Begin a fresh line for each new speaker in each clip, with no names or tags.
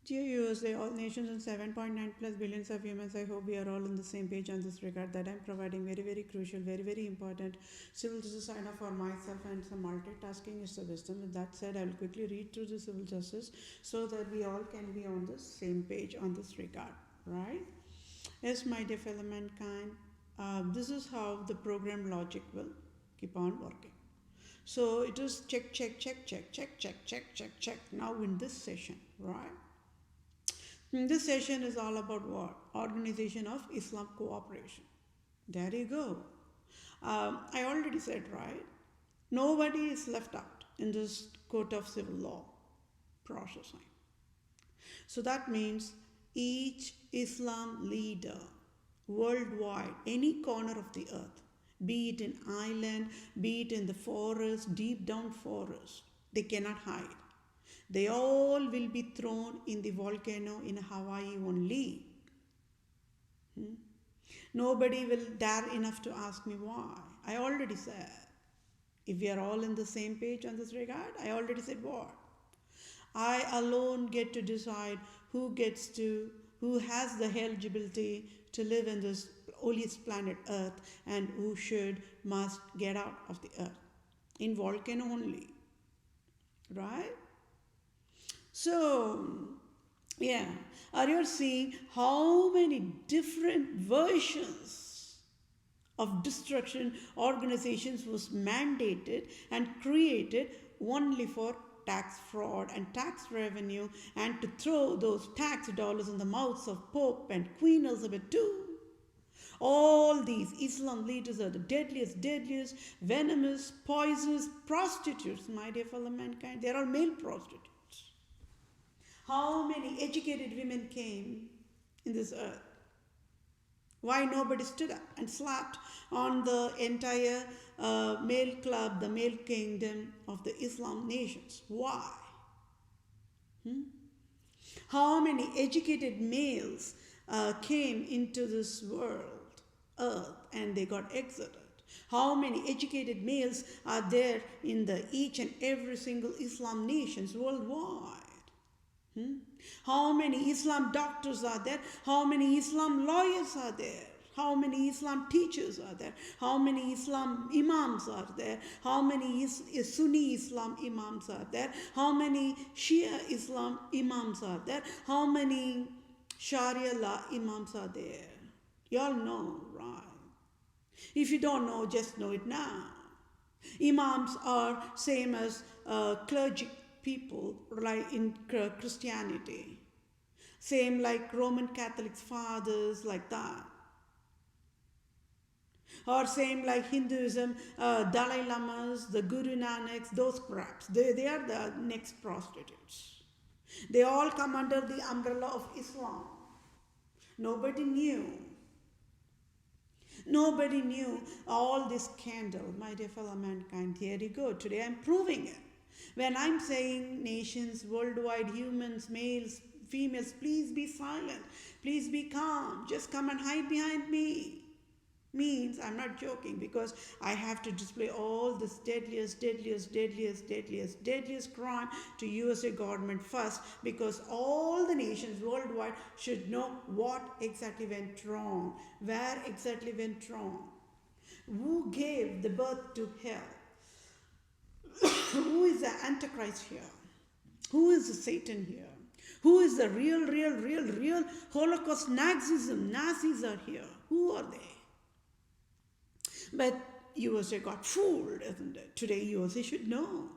Dear USA, all nations and 7.9 plus billions of humans, I hope we are all on the same page on this regard that I'm providing very, very crucial, very, very important civil justice sign off for myself, and some multitasking is the wisdom. With that said, I will quickly read through the civil justice so that we all can be on the same page on this regard, right? Yes, my dear fellow mankind, this is how the program logic will keep on working. So it is check, check, check, check, check, check, check, check, check. Now in this session, right? This session is all about what? Organization of Islam Cooperation. There you go. I already said, right? Nobody is left out in this court of civil law processing. So that means each Islam leader worldwide, any corner of the earth, be it in island, be it in the forest, deep down forest, they cannot hide. They all will be thrown in the volcano in Hawaii only. Nobody will dare enough to ask me why. I already said. If we are all in the same page on this regard, I already said what? I alone get to decide who has the eligibility to live in this holiest planet Earth, and who must get out of the earth. In volcano only. Right? So, yeah, are you seeing how many different versions of destruction organizations was mandated and created only for tax fraud and tax revenue, and to throw those tax dollars in the mouths of Pope and Queen Elizabeth II? All these Islam leaders are the deadliest, venomous, poisonous prostitutes, my dear fellow mankind. They are all male prostitutes. How many educated women came in this earth? Why nobody stood up and slapped on the entire male club, the male kingdom of the Islam nations? Why? How many educated males came into this world, earth, and they got exited? How many educated males are there in each and every single Islam nations worldwide? How many Islam doctors are there? How many Islam lawyers are there? How many Islam teachers are there? How many Islam imams are there? How many Sunni Islam imams are there? How many Shia Islam imams are there? How many Sharia law imams are there? You all know, right? If you don't know, just know it now. Imams are same as clergy people, like in Christianity. Same like Roman Catholic fathers, like that. Or same like Hinduism, Dalai Lamas, the Guru Nanaks, those craps. They are the next prostitutes. They all come under the umbrella of Islam. Nobody knew. Nobody knew all this scandal, my dear fellow mankind. Here you go. Today I'm proving it. When I'm saying nations, worldwide, humans, males, females, please be silent. Please be calm. Just come and hide behind me. Means I'm not joking, because I have to display all this deadliest crime to USA government first, because all the nations worldwide should know what exactly went wrong, where exactly went wrong, who gave the birth to hell, who is the Antichrist here, who is the Satan here, who is the real Holocaust Nazis are here, who are they? But USA got fooled, isn't it? Today USA should know.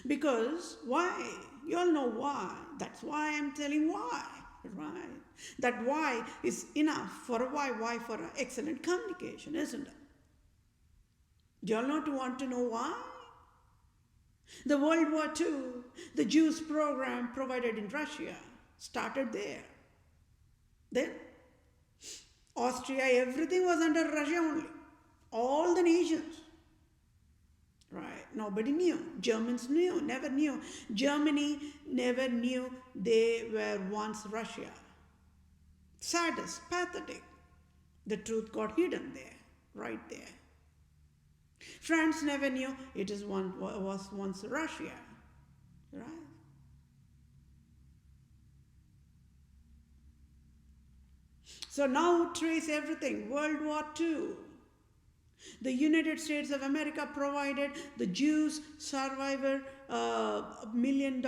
Because why? You all know why. That's why I'm telling why, right? That why is enough for a why for an excellent communication, isn't it? Do you all not want to know why? The World War II, the Jews program provided in Russia, started there. Then Austria, everything was under Russia only. All the nations. Right? Nobody knew. Germans never knew. Germany never knew they were once Russia. Saddest, pathetic. The truth got hidden there, right there. France never knew it was once Russia. Right? So now trace everything. World War II. The United States of America provided the Jews survivor $1 million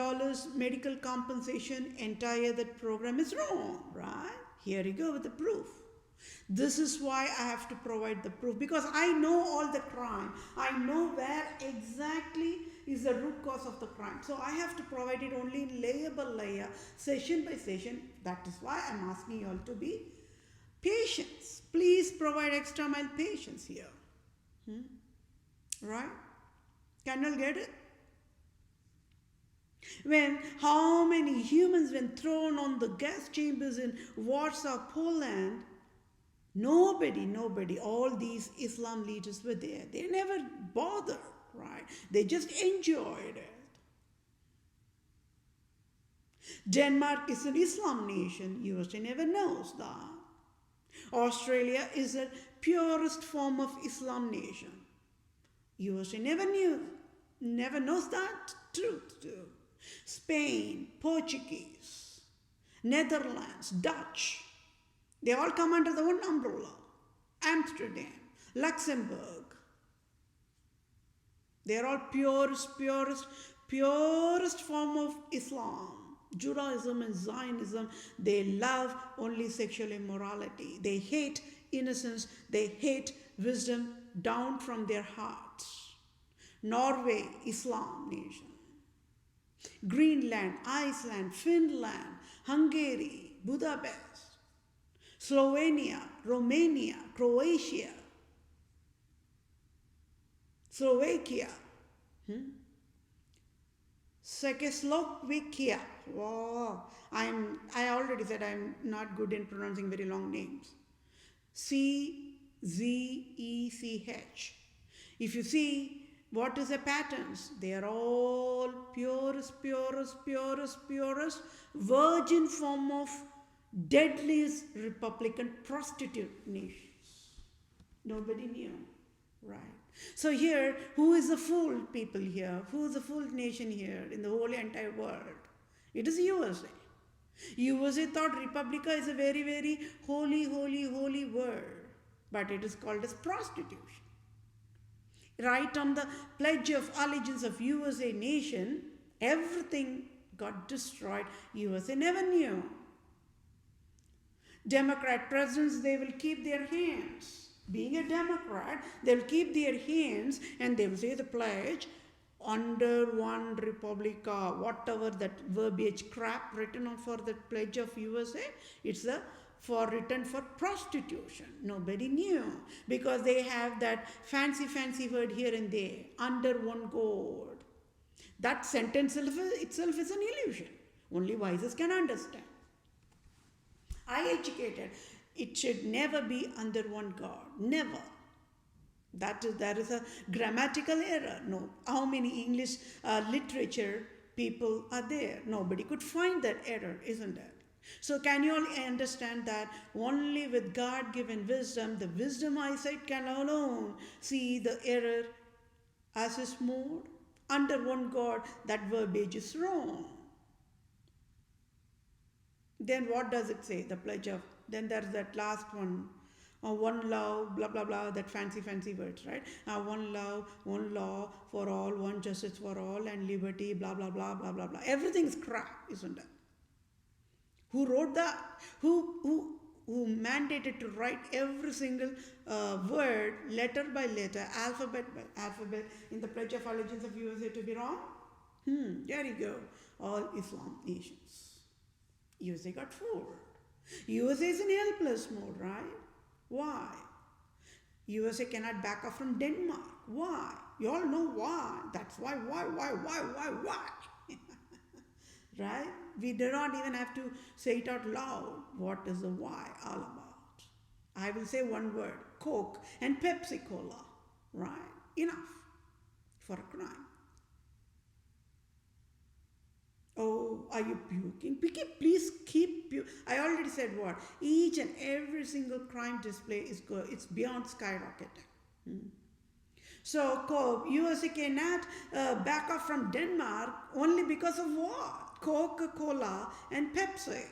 medical compensation. Entire that program is wrong, right? Here you go with the proof. This is why I have to provide the proof, because I know all the crime. I know where exactly is the root cause of the crime. So I have to provide it only in layer by layer, session by session. That is why I'm asking you all to be patient. Please provide extra mile patience here. Right? Can you all get it? When how many humans when thrown on the gas chambers in Warsaw, Poland, nobody, all these Islam leaders were there. They never bothered, right? They just enjoyed it. Denmark is an Islam nation. USA never knows that. Australia is the purest form of Islam nation. USA never knows that truth too. Spain, Portuguese, Netherlands, Dutch, they all come under the one umbrella. Amsterdam, Luxembourg. They are all purest form of Islam. Judaism and Zionism, they love only sexual immorality. They hate innocence. They hate wisdom down from their hearts. Norway, Islam nation. Greenland, Iceland, Finland, Hungary, Budapest, Slovenia, Romania, Croatia, Slovakia, Czechoslovakia. Wow. I already said I'm not good in pronouncing very long names. CZECH. If you see what is the patterns, they are all purest virgin form of deadliest Republican prostitute nations. Nobody knew, right? So here, who is the fool people here? Who is the fool nation here in the whole entire world? It is USA. USA thought Republica is a very holy word, but it is called as prostitution. Right on the Pledge of Allegiance of USA nation, everything got destroyed. USA never knew. Democrat presidents, they will keep their hands. Being a Democrat, they will keep their hands and they will say the pledge under one Republica, whatever that verbiage crap written on for the Pledge of USA, it's written for prostitution. Nobody knew because they have that fancy word here and there, under one God. That sentence itself is an illusion. Only wises can understand. I educated. It should never be under one God. Never. That is a grammatical error. No. How many English literature people are there? Nobody could find that error, isn't it? So can you all understand that only with God-given wisdom, the wisdom eyesight can alone see the error as is moved? Under one God, that verbiage is wrong. Then what does it say? The pledge of, then there's that last one. One love, blah, blah, blah, that fancy words, right? One love, one law for all, one justice for all, and liberty, blah, blah, blah, blah, blah, blah. Everything's crap, isn't it? Who wrote that? Who mandated to write every single word, letter by letter, alphabet by alphabet, in the Pledge of Allegiance of USA to be wrong? There you go. All Islam nations. USA got fooled. USA is in helpless mode, right? Why? USA cannot back off from Denmark. Why? You all know why. That's why. Right? We do not even have to say it out loud. What is the why all about? I will say one word, Coke and Pepsi Cola. Right? Enough for a crime. Oh, are you puking? Please keep puking. I already said what? Each and every single crime display is good. It's beyond skyrocketing. So USA cannot back off from Denmark only because of what? Coca-Cola and Pepsi.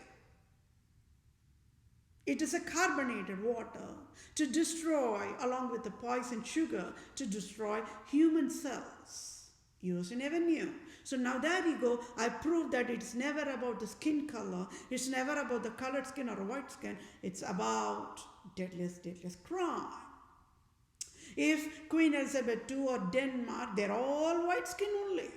It is a carbonated water to destroy, along with the poison sugar, to destroy human cells. You never knew. So now there you go. I proved that it's never about the skin color. It's never about the colored skin or white skin. It's about deadliest crime. If Queen Elizabeth II or Denmark, they're all white skin only.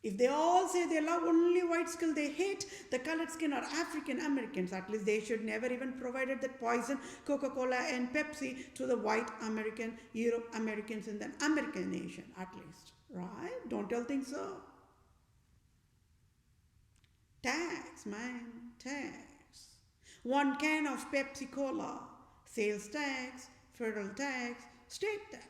If they all say they love only white skin, they hate the colored skin or African Americans, at least they should never even provided that poison Coca-Cola and Pepsi to the white American, Europe Americans in the American nation, at least. Right? Don't y'all think so? Tax, man, tax. 1 can of Pepsi Cola, sales tax, federal tax, state tax.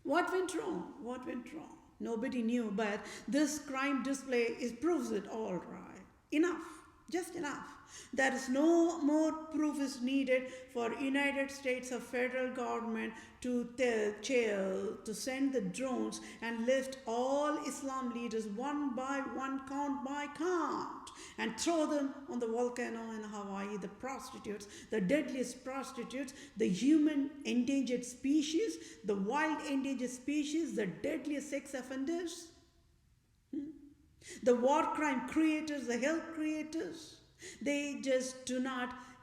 What went wrong? What went wrong? Nobody knew, but this crime display proves it all right. Enough, just enough. There is no more proof is needed for United States of federal government to send the drones and lift all Islam leaders one by one, count by count, and throw them on the volcano in Hawaii, the prostitutes, the deadliest prostitutes, the human endangered species, the wild endangered species, the deadliest sex offenders, the war crime creators, the health creators. They just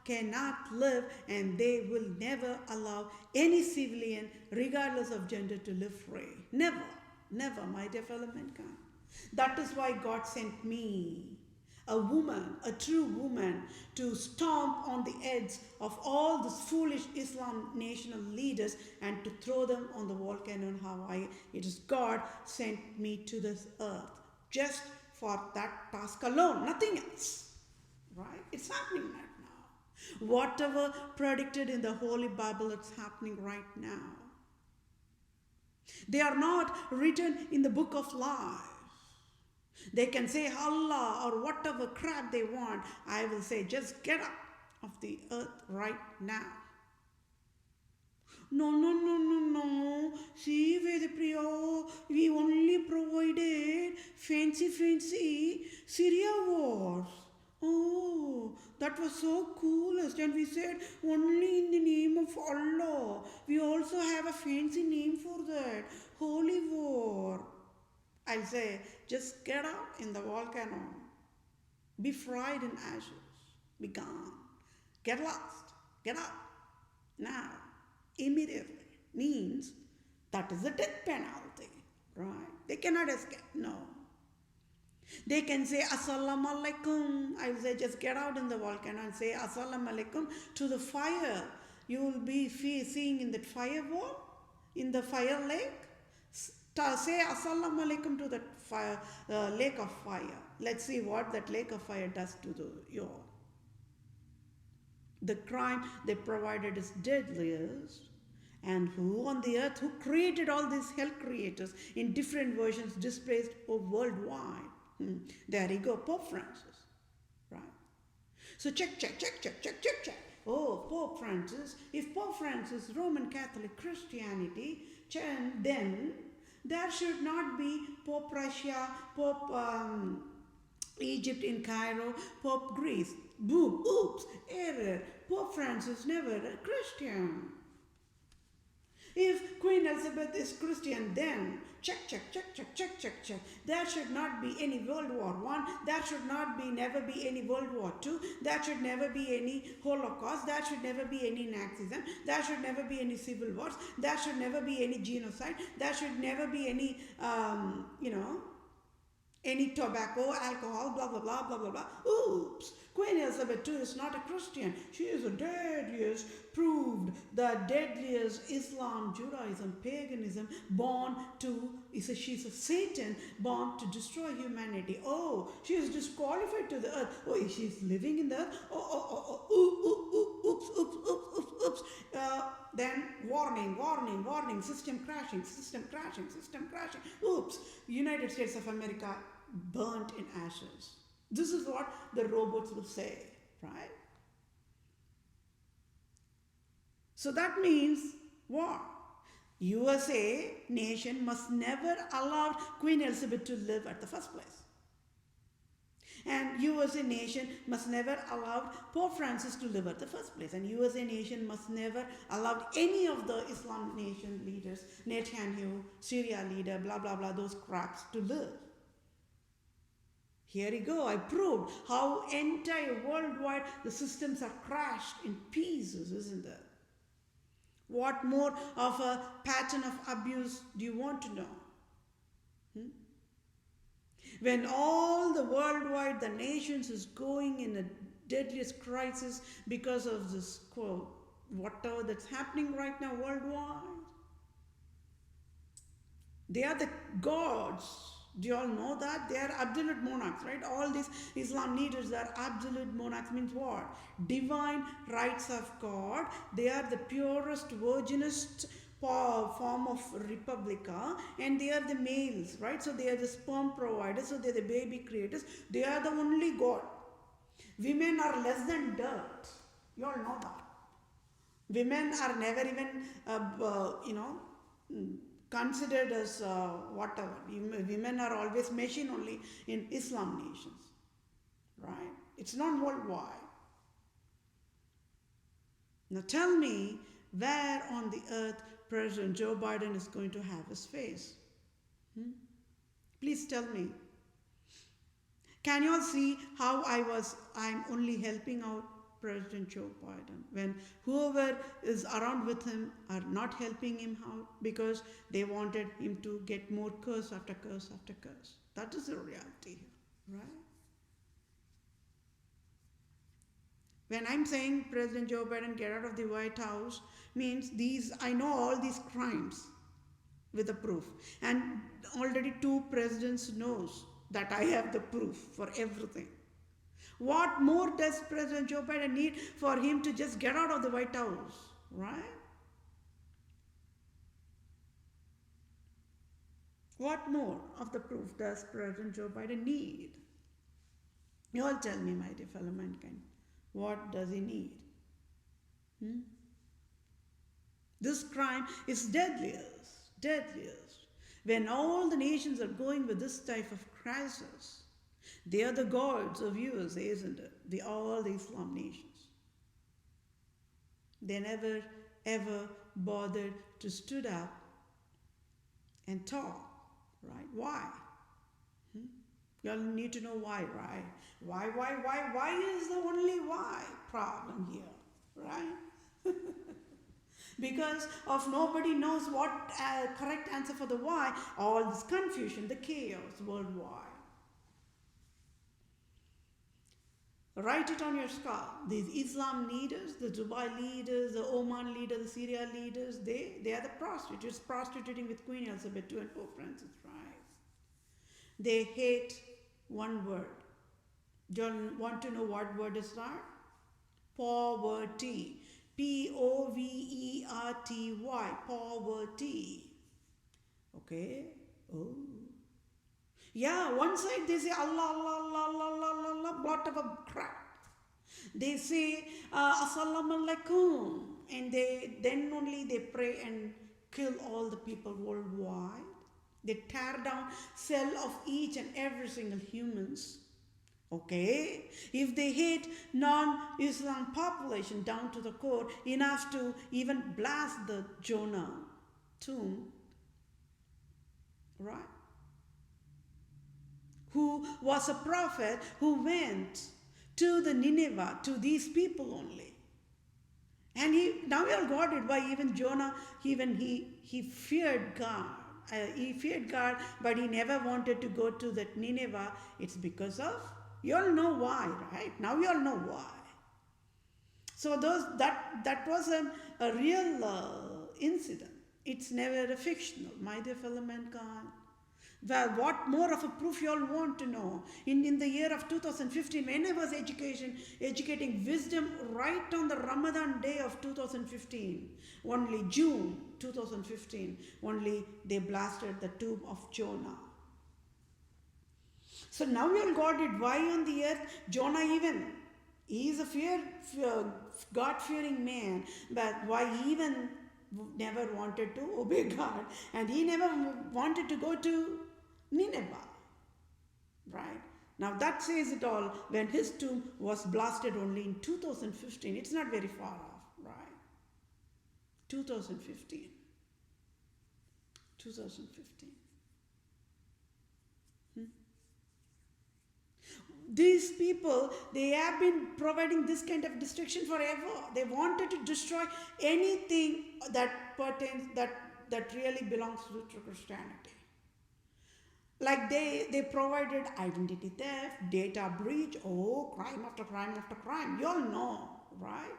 cannot live, and they will never allow any civilian, regardless of gender, to live free. Never, never, my dear fellow mankind. That is why God sent me, a woman, a true woman, to stomp on the heads of all these foolish Islam national leaders and to throw them on the volcano in Hawaii. It is God sent me to this earth just for that task alone, nothing else. Right? It's happening right now. Whatever predicted in the Holy Bible, it's happening right now. They are not written in the book of life. They can say Allah or whatever crap they want. I will say, just get up of the earth right now. No. See, Vedapriya, we only provided fancy Syria wars. Oh, that was so coolest. And we said, only in the name of Allah. We also have a fancy name for that. Holy war. I'll say, just get out in the volcano. Be fried in ashes. Be gone. Get lost. Get out. Now. Immediately. Means that is the death penalty. Right? They cannot escape. No. They can say Assalamu alaikum. I will say just get out in the volcano and say Assalamu alaikum to the fire. You will be seeing in that fire wall, in the fire lake. Say Assalamu alaikum to that fire, lake of fire. Let's see what that lake of fire does to the crime they provided is deadliest. And who on the earth, who created all these hell creators in different versions displaced worldwide? There you go, Pope Francis, right? So check. Oh, Pope Francis. If Pope Francis, Roman Catholic Christianity, then there should not be Pope Russia, Pope Egypt in Cairo, Pope Greece. Boom, oops, error. Pope Francis never a Christian. If Queen Elizabeth is Christian, then check. There should not be any World War I. There should never be any World War II. There should never be any Holocaust. There should never be any Nazism. There should never be any civil wars. There should never be any genocide. There should never be any, any tobacco, alcohol, blah, blah, blah, blah, blah, blah. Oops. Queen Elizabeth II is not a Christian. She is the deadliest, proved the deadliest Islam, Judaism, paganism, she's a Satan born to destroy humanity. Oh, she is disqualified to the earth. Oh, she's living in the earth. Oops. Then warning, system crashing. Oops, United States of America burnt in ashes. This is what the robots will say, right? So that means what? USA nation must never allow Queen Elizabeth to live at the first place. And USA nation must never allow Pope Francis to live at the first place. And USA nation must never allow any of the Islam nation leaders, Netanyahu, Syria leader, blah, blah, blah, those craps to live. Here you go. I proved how entire worldwide the systems are crashed in pieces, isn't it? What more of a pattern of abuse do you want to know? When all the worldwide, the nations is going in a deadliest crisis because of this, quote, whatever that's happening right now worldwide. They are the gods. Do you all know that? They are absolute monarchs, right? All these Islam leaders are absolute monarchs. Means what? Divine rights of God. They are the purest, virginest form of republica, and they are the males, right? So they are the sperm providers, so they are the baby creators. They are the only God. Women are less than dirt. You all know that. Women are never even, considered as whatever. Women are always machine only in Islam nations, right? It's not worldwide. Now tell me where on the earth President Joe Biden is going to have his face. Please tell me. Can you all see how I'm only helping out President Joe Biden when whoever is around with him are not helping him out because they wanted him to get more curse after curse after curse. That is the reality here, right? When I'm saying President Joe Biden get out of the White House means I know all these crimes with the proof, and already 2 presidents knows that I have the proof for everything. What more does President Joe Biden need for him to just get out of the White House, right? What more of the proof does President Joe Biden need? You all tell me, my dear fellow mankind, what does he need? This crime is deadliest. When all the nations are going with this type of crisis, they are the gods of USA, isn't it? All the Islam nations. They never ever bothered to stood up and talk, right? Why? You all need to know why, right? Why is the only why problem here, right? Because of nobody knows what correct answer for the why, all this confusion, the chaos worldwide. Write it on your skull. These Islam leaders, the Dubai leaders, the Oman leaders, the Syria leaders, they are the prostitutes prostituting with Queen Elizabeth II and Pope Francis, right? They hate one word. Do you want to know what word is that? Poverty. Poverty. Poverty. Okay? Oh. Yeah, one side they say Allah, Allah, Allah, Allah, Allah, Allah, whatever crap. They say Assalamu alaikum, and then only they pray and kill all the people worldwide. They tear down cell of each and every single humans. Okay? If they hate non-Islam population down to the core, enough to even blast the Jonah tomb, right? Who was a prophet who went to the Nineveh, to these people only. And now we all got it why even Jonah, he feared God. He feared God, but he never wanted to go to that Nineveh. It's because of, you all know why, right? Now you all know why. So that was a real incident. It's never a fictional, my dear fellow mankind. Well, what more of a proof you all want to know? In the year of 2015, when I was educating wisdom right on the Ramadan day of 2015, only June 2015, only they blasted the tomb of Jonah. So now we all got it. Why on the earth Jonah even? He is a God-fearing man, but why even never wanted to obey God, and he never wanted to go to Nineveh. Right? Now that says it all when his tomb was blasted only in 2015. It's not very far off, right? 2015. 2015. These people, they have been providing this kind of destruction forever. They wanted to destroy anything that pertains, that really belongs to Christianity. Like they provided identity theft, data breach, crime after crime after crime. You all know, right?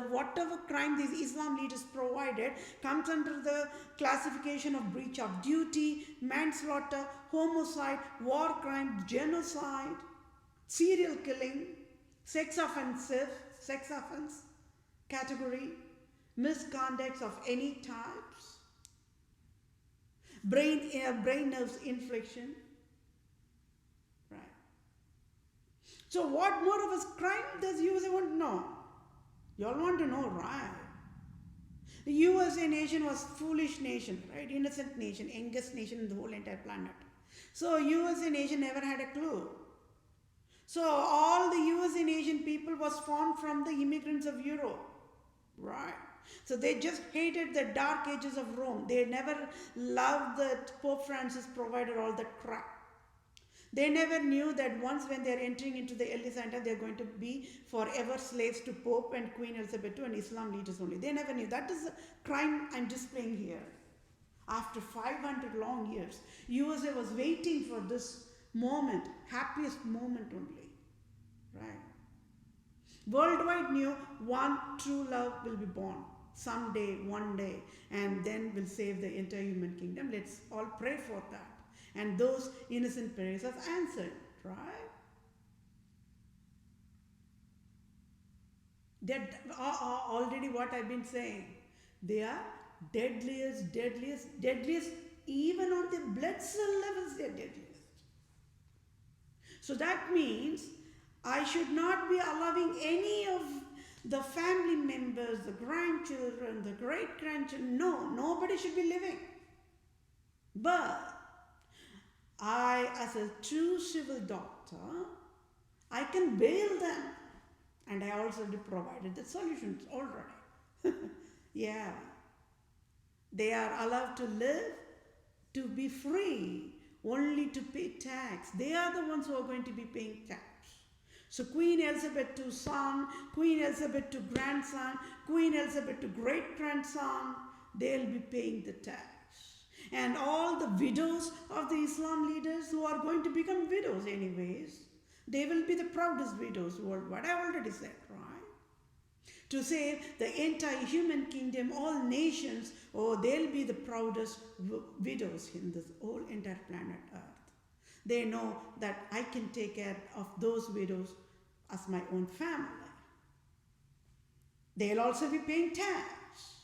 Whatever crime these Islam leaders provided comes under the classification of breach of duty, manslaughter, homicide, war crime, genocide, serial killing, sex offense category, misconducts of any types, brain nerves infliction, right? So what more of a crime does USA want to know? You all want to know, right? The USA nation was foolish nation, right? Innocent nation, youngest nation in the whole entire planet. So USA nation never had a clue. So all the USA nation people was formed from the immigrants of Europe, right? So they just hated the dark ages of Rome. They never loved that Pope Francis provided all that crap. They never knew that once when they're entering into the early Santa, they're going to be forever slaves to Pope and Queen Elizabeth II and Islam leaders only. They never knew. That is the crime I'm displaying here. After 500 long years, USA was waiting for this moment, happiest moment only, right? Worldwide knew one true love will be born someday, one day, and then will save the entire human kingdom. Let's all pray for that. And those innocent prayers have answered, right? That already what I've been saying. They are deadliest, even on the blood cell levels, they're deadliest. So that means I should not be allowing any of the family members, the grandchildren, the great-grandchildren. No, nobody should be living. But I, as a true civil doctor, I can bail them. And I also provided the solutions already. Yeah. They are allowed to live, to be free, only to pay tax. They are the ones who are going to be paying tax. So Queen Elizabeth to son, Queen Elizabeth to grandson, Queen Elizabeth to great-grandson, they'll be paying the tax. And all the widows of the Islam leaders who are going to become widows anyways, they will be the proudest widows worldwide. I already said, right? To save the entire human kingdom, all nations, they'll be the proudest widows in this whole entire planet Earth. They know that I can take care of those widows as my own family. They'll also be paying tax.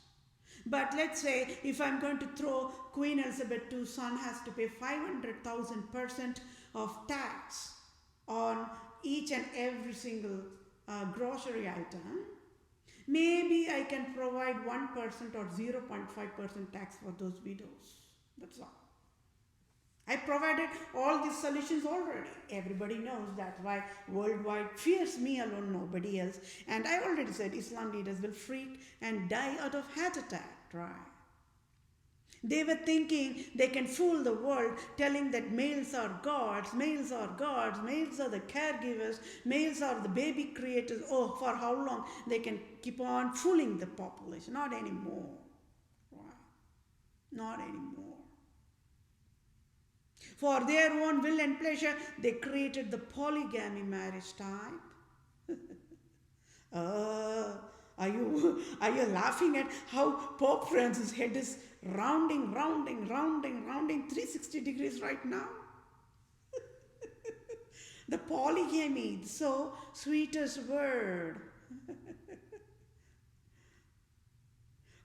But let's say if I'm going to throw Queen Elizabeth II's son has to pay 500,000% of tax on each and every single grocery item, maybe I can provide 1% or 0.5% tax for those widows. That's all. I provided all these solutions already. Everybody knows that's why worldwide fears me alone, nobody else. And I already said Islam leaders will freak and die out of heart attack, right? They were thinking they can fool the world, telling that males are gods, males are gods, males are the caregivers, males are the baby creators. For how long they can keep on fooling the population? Not anymore, right? Not anymore. For their own will and pleasure, they created the polygamy marriage type. Are you laughing at how Pope Francis' head is rounding 360 degrees right now? The polygamy, so sweetest word.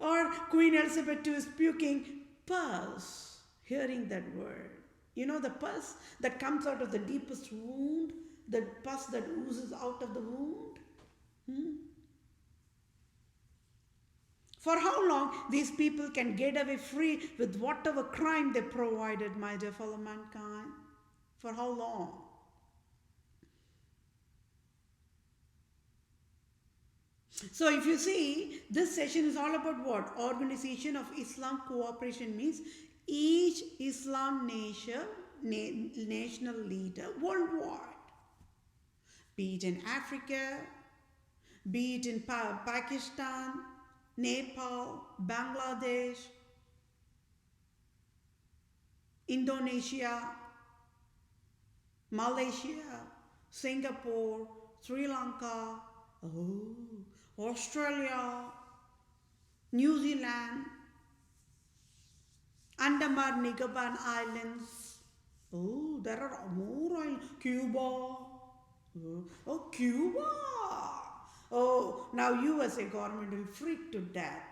Or Queen Elizabeth II is puking pus, hearing that word. You know the pus that comes out of the deepest wound, the pus that oozes out of the wound? For how long these people can get away free with whatever crime they provided, my dear fellow mankind? For how long? So if you see, this session is all about what? Organization of Islam cooperation means each Islam national leader worldwide, be it in Africa, be it in Pakistan, Nepal, Bangladesh, Indonesia, Malaysia, Singapore, Sri Lanka, Australia, New Zealand, Andaman Nicobar Islands. There are more islands. Cuba. Cuba. Now USA government will freak to death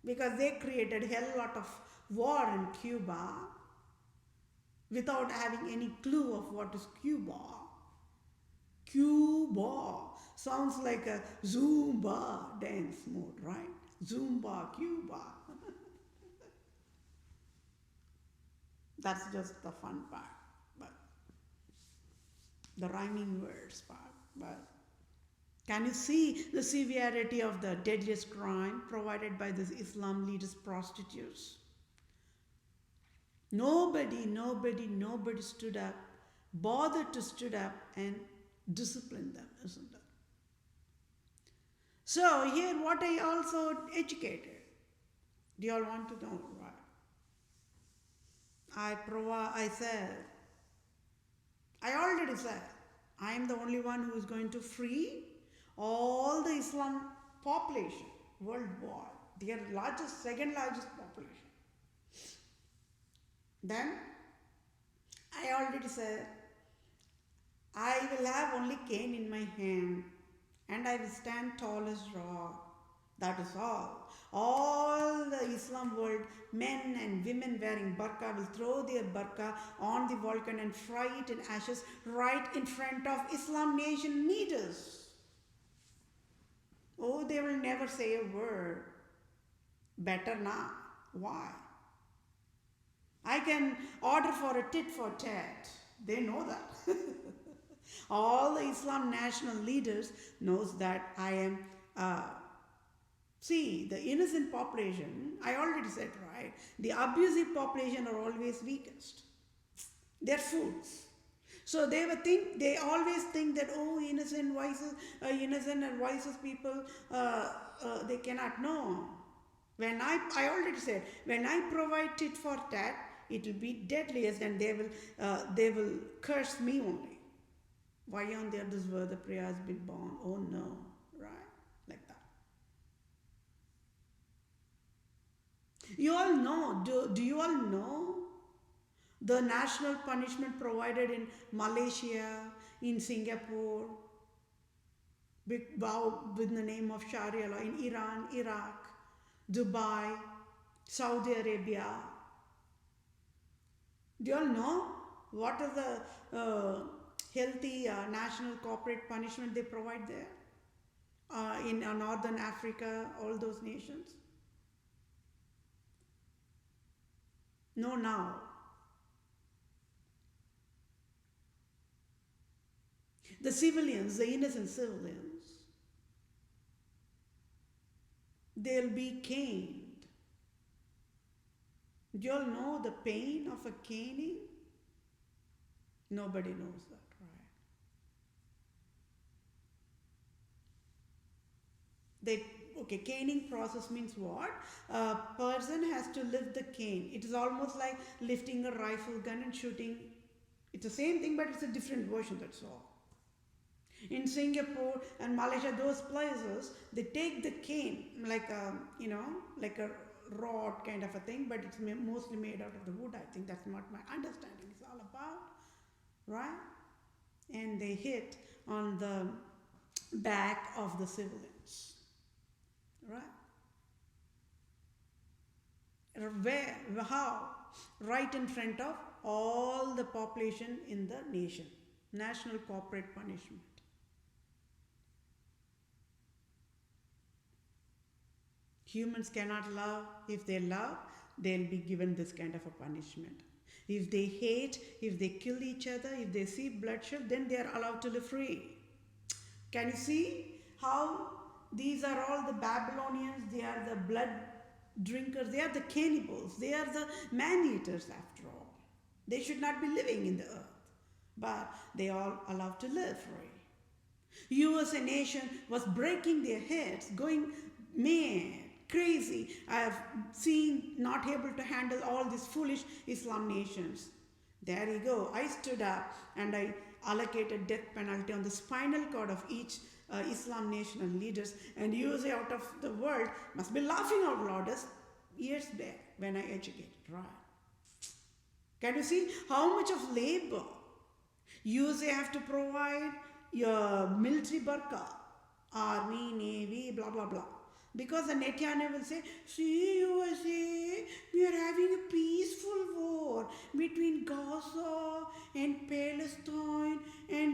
because they created a hell lot of war in Cuba without having any clue of what is Cuba. Cuba sounds like a Zumba dance mode, right? Zumba, Cuba. That's just the fun part, but the rhyming words part. But can you see the severity of the deadliest crime provided by these Islam leaders, prostitutes? Nobody stood up, bothered to stood up and discipline them, isn't it? So here what I also educated. Do you all want to know, right? I already said, I am the only one who is going to free all the Islam population worldwide, their second largest population. Then, I already said, I will have only cane in my hand and I will stand tall as rock. That is all. All the Islam world, men and women wearing burqa will throw their burqa on the volcano and fry it in ashes right in front of Islam nation leaders. They will never say a word. Better not. Why? I can order for a tit for tat. They know that. All the Islam national leaders knows that I am see, the innocent population, I already said, right? The abusive population are always weakest. They're fools. So they always think that, innocent and wisest people, they cannot know. When I already said, when I provide tit for tat, it will be deadliest and they will curse me only. Why on the others were the prayer has been born? Oh no, right? Like that. You all know, do you all know the national punishment provided in Malaysia, in Singapore, with the name of Sharia law, in Iran, Iraq, Dubai, Saudi Arabia? Do you all know what is the healthy national corporate punishment they provide there in Northern Africa, all those nations? No, now. The civilians, the innocent civilians, they'll be caned. Do you all know the pain of a caning? Nobody knows that, right? Caning process means what? A person has to lift the cane. It is almost like lifting a rifle gun and shooting. It's the same thing, but it's a different version, that's all. In Singapore and Malaysia, those places, they take the cane like a rod kind of a thing, but it's mostly made out of the wood. I think that's what my understanding is all about, right? And they hit on the back of the civilians, right? Where? How? Right in front of all the population in the nation. National corporate punishment. Humans cannot love. If they love, they'll be given this kind of a punishment. If they hate, if they kill each other, if they see bloodshed, then they are allowed to live free. Can you see how these are all the Babylonians? They are the blood drinkers, they are the cannibals, they are the man-eaters after all. They should not be living in the earth, but they are allowed to live free. US a nation was breaking their heads, going mad, crazy. I have seen not able to handle all these foolish Islam nations. There you go. I stood up and I allocated death penalty on the spinal cord of each Islam national leaders, and USA out of the world must be laughing out loud as years back when I educated, right? Can you see how much of labor USA have to provide? Your military burqa, army, navy, blah blah blah. Because the Netanyahu will say, see USA, we are having a peaceful war between Gaza and Palestine, and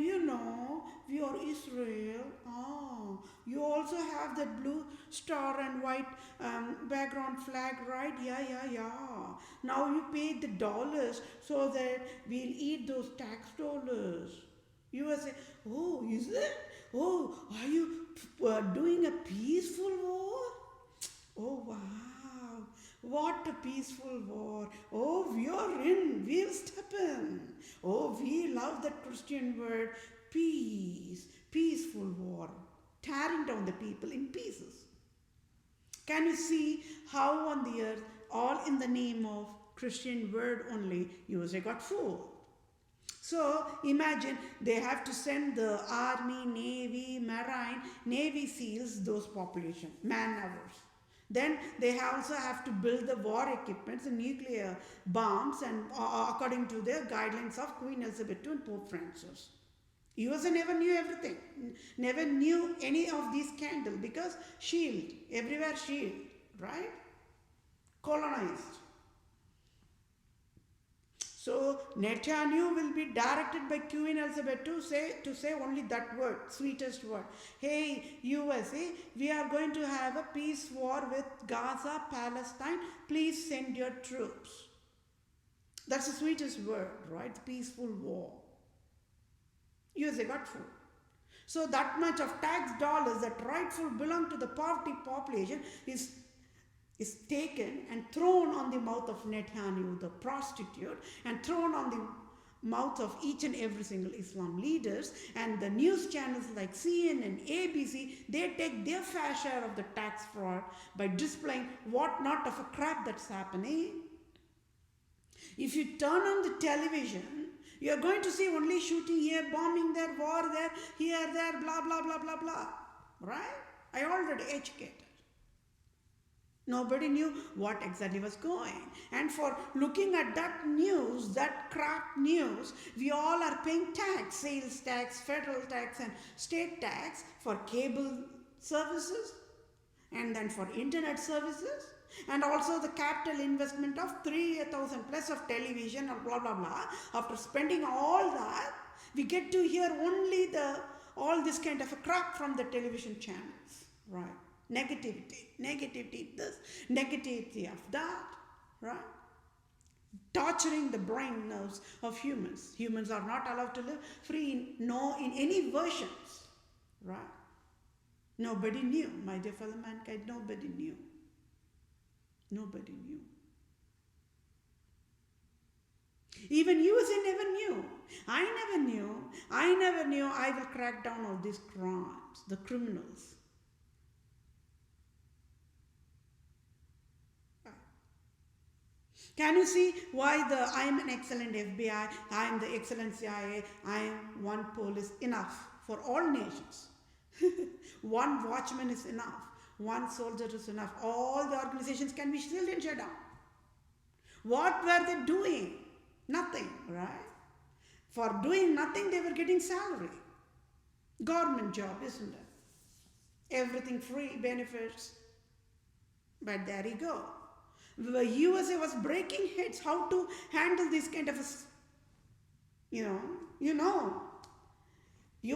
we are Israel. You also have that blue star and white background flag, right? Yeah. Now you pay the dollars so that we'll eat those tax dollars. USA, oh, is it? Oh, are you doing a peaceful war? Oh, wow. What a peaceful war. Oh, we are in. We'll step in. Oh, we love that Christian word, peace. Peaceful war. Tearing down the people in pieces. Can you see how on the earth, all in the name of Christian word only, USA got fooled? So imagine they have to send the army, navy, marine, navy seals, those population, man-hours. Then they also have to build the war equipments and nuclear bombs, and according to the guidelines of Queen Elizabeth II and Pope Francis. USA never knew everything, never knew any of these scandals because shield, everywhere shield, right? Colonized. So Netanyahu will be directed by Queen Elizabeth to say only that word, sweetest word. Hey, USA, we are going to have a peace war with Gaza, Palestine. Please send your troops. That's the sweetest word, right? Peaceful war. USA got fooled. So that much of tax dollars that rightful belong to the poverty population is taken and thrown on the mouth of Netanyahu, the prostitute, and thrown on the mouth of each and every single Islam leaders, and the news channels like CNN, ABC, they take their fair share of the tax fraud by displaying what not of a crap that's happening. If you turn on the television, you're going to see only shooting here, bombing there, war there, here, there, blah, blah, blah, blah, blah. Right? I already educated. Nobody knew what exactly was going. And for looking at that news, that crap news, we all are paying tax, sales tax, federal tax and state tax for cable services and then for internet services, and also the capital investment of 3,000 plus of television or blah, blah, blah. After spending all that, we get to hear only all this kind of a crap from the television channels, right? Negativity this, negativity of that, right? Torturing the brain nerves of humans. Humans are not allowed to live free in any versions, right? Nobody knew, my dear fellow mankind, nobody knew. Nobody knew. Even USA never knew. I never knew I will crack down on these crimes, the criminals. Can you see why I am an excellent FBI, I am the excellent CIA, I am one police enough for all nations. One watchman is enough. One soldier is enough. All the organizations can be still and shut down. What were they doing? Nothing, right? For doing nothing, they were getting salary. Government job, isn't it? Everything free, benefits. But there you go. The USA was breaking heads how to handle this kind of you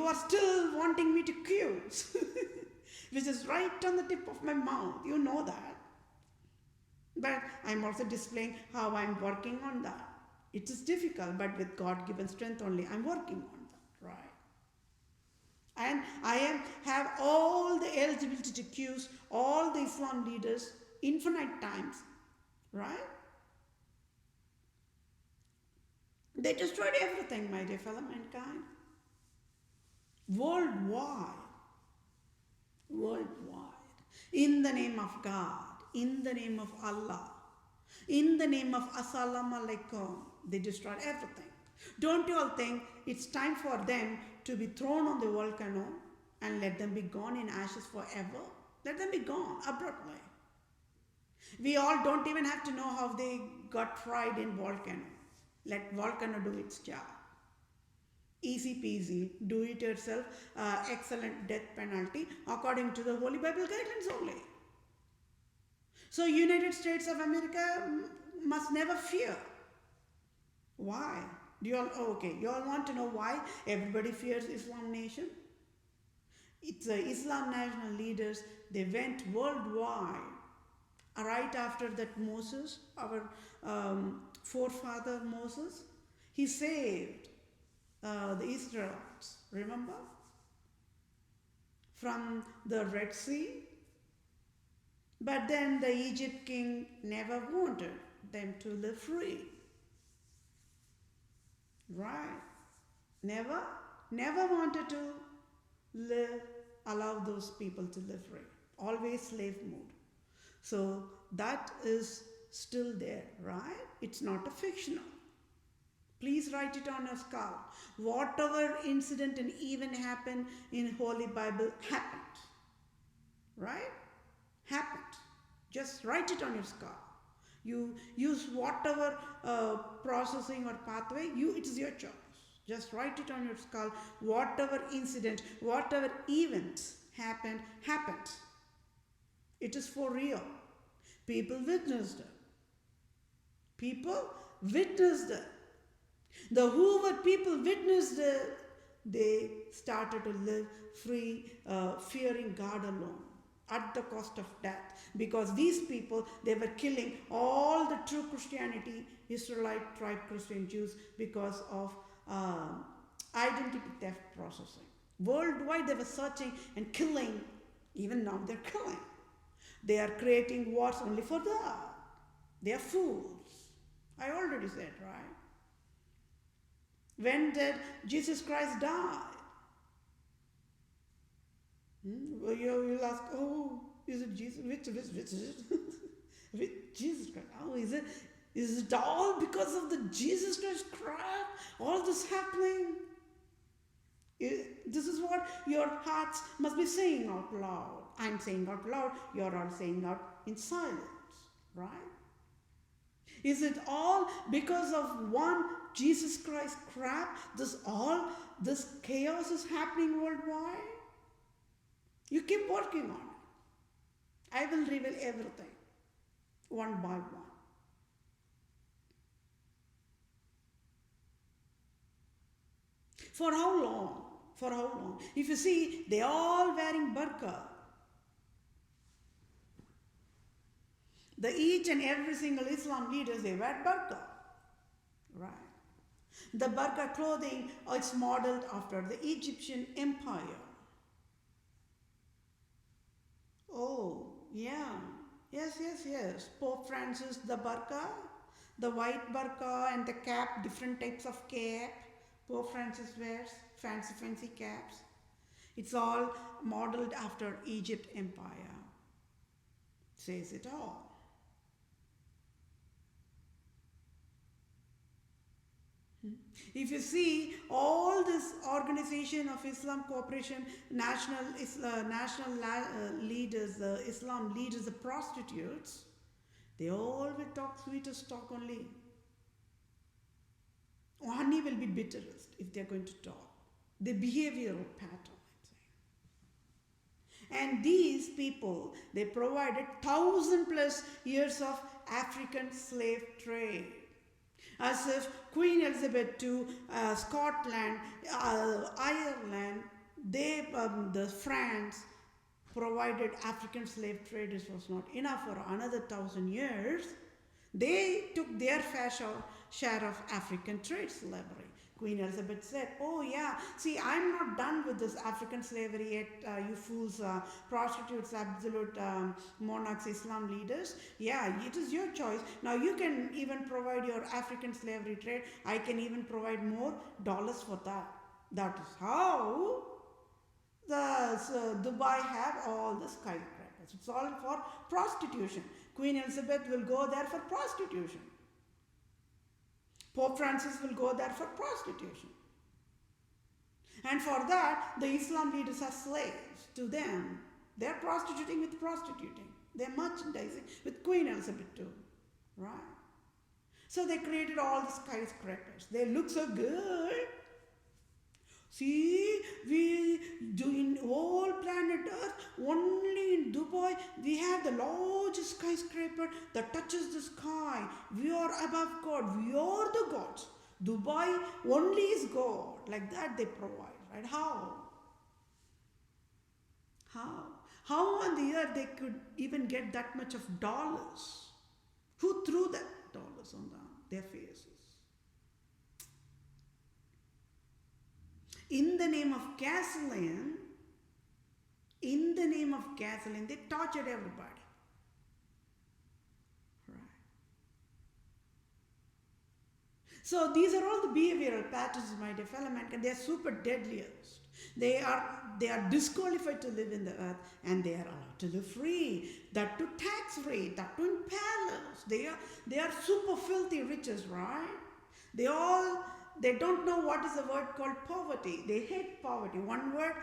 are still wanting me to accuse. which is right on the tip of my mouth. You know that. But I'm also displaying how I'm working on that. It is difficult, but with God-given strength only, I'm working on that, right? And I have all the LGBTQs, all the Islam leaders, infinite times, right? They destroyed everything, my dear fellow mankind. Worldwide. In the name of God, in the name of Allah, in the name of Assalamu alaikum, they destroyed everything. Don't you all think it's time for them to be thrown on the volcano and let them be gone in ashes forever? Let them be gone abruptly. We all don't even have to know how they got fried in volcano. Let volcano do its job. Easy peasy, do it yourself, excellent death penalty according to the Holy Bible guidelines only. So United States of America must never fear. Why? Do you all, okay, you all want to know why everybody fears Islam nation? It's the Islam national leaders, they went worldwide. Right after that Moses, our forefather Moses, he saved the Israelites, remember? From the Red Sea. But then the Egypt king never wanted them to live free. Right? Never wanted to allow those people to live free. Always slave mode. So that is still there, right? It's not a fictional. Please write it on your skull. Whatever incident and event happened in Holy Bible happened. Right? Happened. Just write it on your skull. You use whatever processing or pathway, it is your choice. Just write it on your skull. Whatever incident, whatever event happened. It is for real. People witnessed it. The Hoover people witnessed it. They started to live free, fearing God alone, at the cost of death. Because these people, they were killing all the true Christianity, Israelite tribe Christian Jews, because of identity theft processing. Worldwide they were searching and killing. Even now they're killing. They are creating wars only for that. They are fools. I already said, right? When did Jesus Christ die? You'll ask, oh, is it Jesus? Which is it? With Jesus Christ. Oh, is it all because of the Jesus Christ crap? All this happening? This is what your hearts must be saying out loud. I'm saying out loud, you're all saying out in silence, right? Is it all because of one Jesus Christ crap? This chaos is happening worldwide? You keep working on it. I will reveal everything, one by one. For how long? If you see, they all wearing burqa. Each and every single Islam leaders, they wear burqa. Right. The burqa clothing is modeled after the Egyptian empire. Oh, yeah. Yes. Pope Francis, the burqa, the white burqa and the cap, different types of cap. Pope Francis wears fancy caps. It's all modeled after Egypt empire. Says it all. If you see all this organization of Islam cooperation, national leaders, the Islam leaders, the prostitutes, they all will talk sweetest talk only. Honey will be bitterest if they're going to talk. The behavioral pattern, I'm saying. And these people, they provided 1,000+ years of African slave trade. As if Queen Elizabeth II, Scotland, Ireland, the France, provided African slave traders was not enough for another 1,000 years, they took their fair share of African trade slavery. Queen Elizabeth said, oh yeah, see, I'm not done with this African slavery yet, you fools, prostitutes, absolute monarchs, Islam leaders. Yeah, it is your choice. Now you can even provide your African slavery trade. I can even provide more dollars for that. That is how Dubai have all the skyscrapers. It's all for prostitution. Queen Elizabeth will go there for prostitution. Pope Francis will go there for prostitution. And for that, the Islam leaders are slaves to them. They're prostituting with prostituting. They're merchandising with Queen Elizabeth too. Right? So they created all the skyscrapers. They look so good. See, we do in whole planet Earth, only in Dubai, we have the largest skyscraper that touches the sky. We are above God. We are the gods. Dubai only is God. Like that they provide, right? How? How on the earth they could even get that much of dollars? Who threw that dollars on their faces? In the name of gasoline, they tortured everybody. Right. So these are all the behavioral patterns, my dear fellow mankind. They are super deadliest. They are disqualified to live in the earth, and they are allowed to live free. That to tax free, that to in palace. They are super filthy riches, right? They don't know what is a word called poverty. They hate poverty. One word,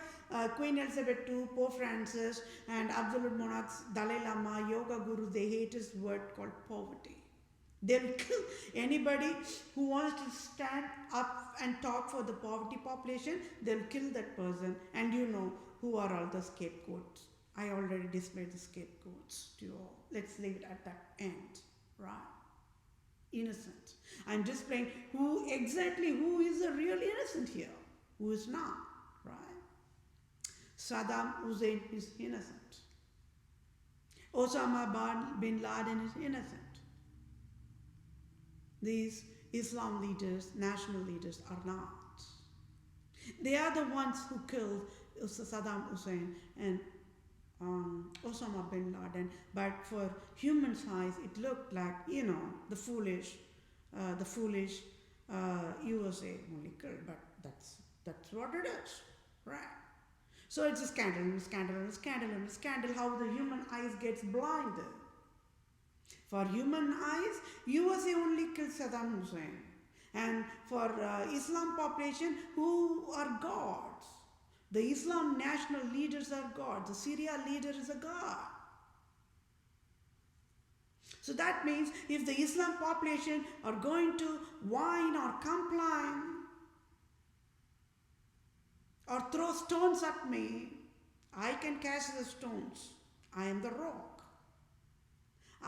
Queen Elizabeth II, Pope Francis, and absolute monarchs, Dalai Lama, yoga gurus, they hate this word called poverty. They'll kill anybody who wants to stand up and talk for the poverty population. They'll kill that person. And you know who are all the scapegoats. I already displayed the scapegoats to you all. Let's leave it at that end, right? Innocent. I'm displaying who is the real innocent here, who is not, right? Saddam Hussein is innocent. Osama bin Laden is innocent. These Islam leaders, national leaders are not. They are the ones who killed Saddam Hussein and Osama bin Laden, but for human eyes it looked like, the foolish USA only killed, but that's what it is, right? So it's a scandal, how the human eyes gets blinded. For human eyes, USA only killed Saddam Hussein, and for Islam population who are gods. The Islam national leaders are gods. The Syria leader is a god. So that means if the Islam population are going to whine or complain or throw stones at me, I can cast the stones. I am the rock.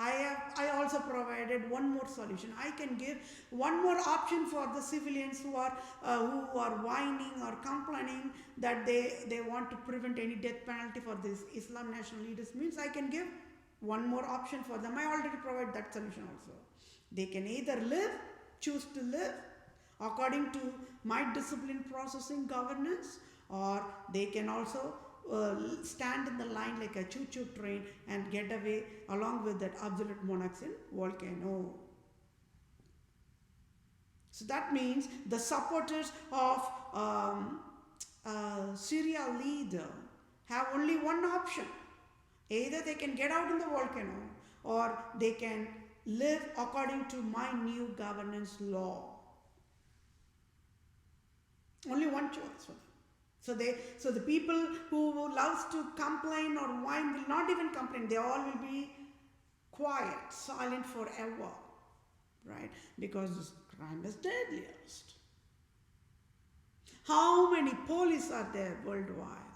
I also provided one more solution. I can give one more option for the civilians who are whining or complaining that they want to prevent any death penalty for these Islam national leaders. Means I can give one more option for them. I already provide that solution also. They can either choose to live according to my discipline processing governance, or they can also stand in the line like a choo-choo train and get away along with that absolute monarchs in volcano. So that means the supporters of Syria leader have only one option. Either they can get out in the volcano, or they can live according to my new governance law. Only one choice for them. So the people who loves to complain or whine will not even complain. They all will be quiet, silent forever, right? Because this crime is deadliest. How many police are there worldwide?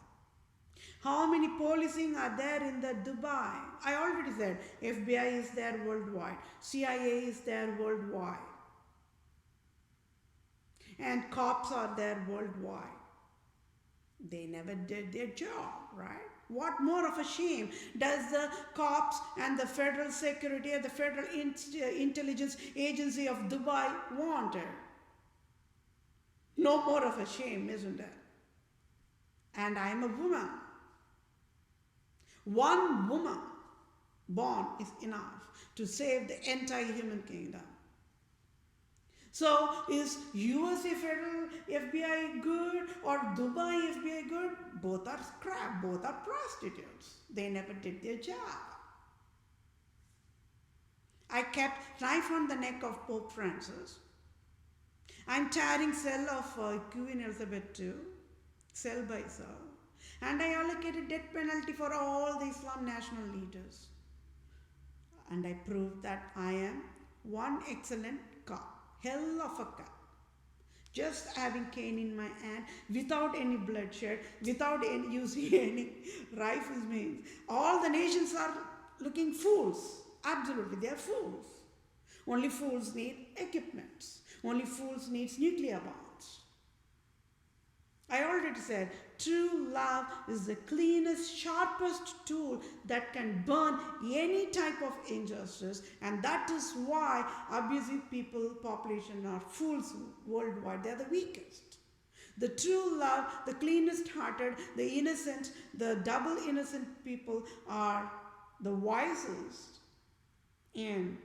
How many policing are there in the Dubai? I already said FBI is there worldwide. CIA is there worldwide. And cops are there worldwide. They never did their job, right? What more of a shame does the cops and the federal security and the federal intelligence agency of Dubai wanted? No more of a shame, isn't it? And I am a woman. One woman born is enough to save the entire human kingdom. So is USA federal FBI good or Dubai FBI good? Both are crap, both are prostitutes. They never did their job. I kept knife on the neck of Pope Francis. I'm tearing cell of Queen Elizabeth II, cell by cell. And I allocated death penalty for all the Islam national leaders. And I proved that I am one excellent cop. Hell of a cop. Just having cane in my hand, without any bloodshed, without any using any rifles means. All the nations are looking fools. Absolutely, they are fools. Only fools need equipments. Only fools need nuclear bombs. I already said, true love is the cleanest, sharpest tool that can burn any type of injustice, and that is why abusive people, population are fools worldwide. They are the weakest. The true love, the cleanest hearted, the innocent, the double innocent people are the wisest. And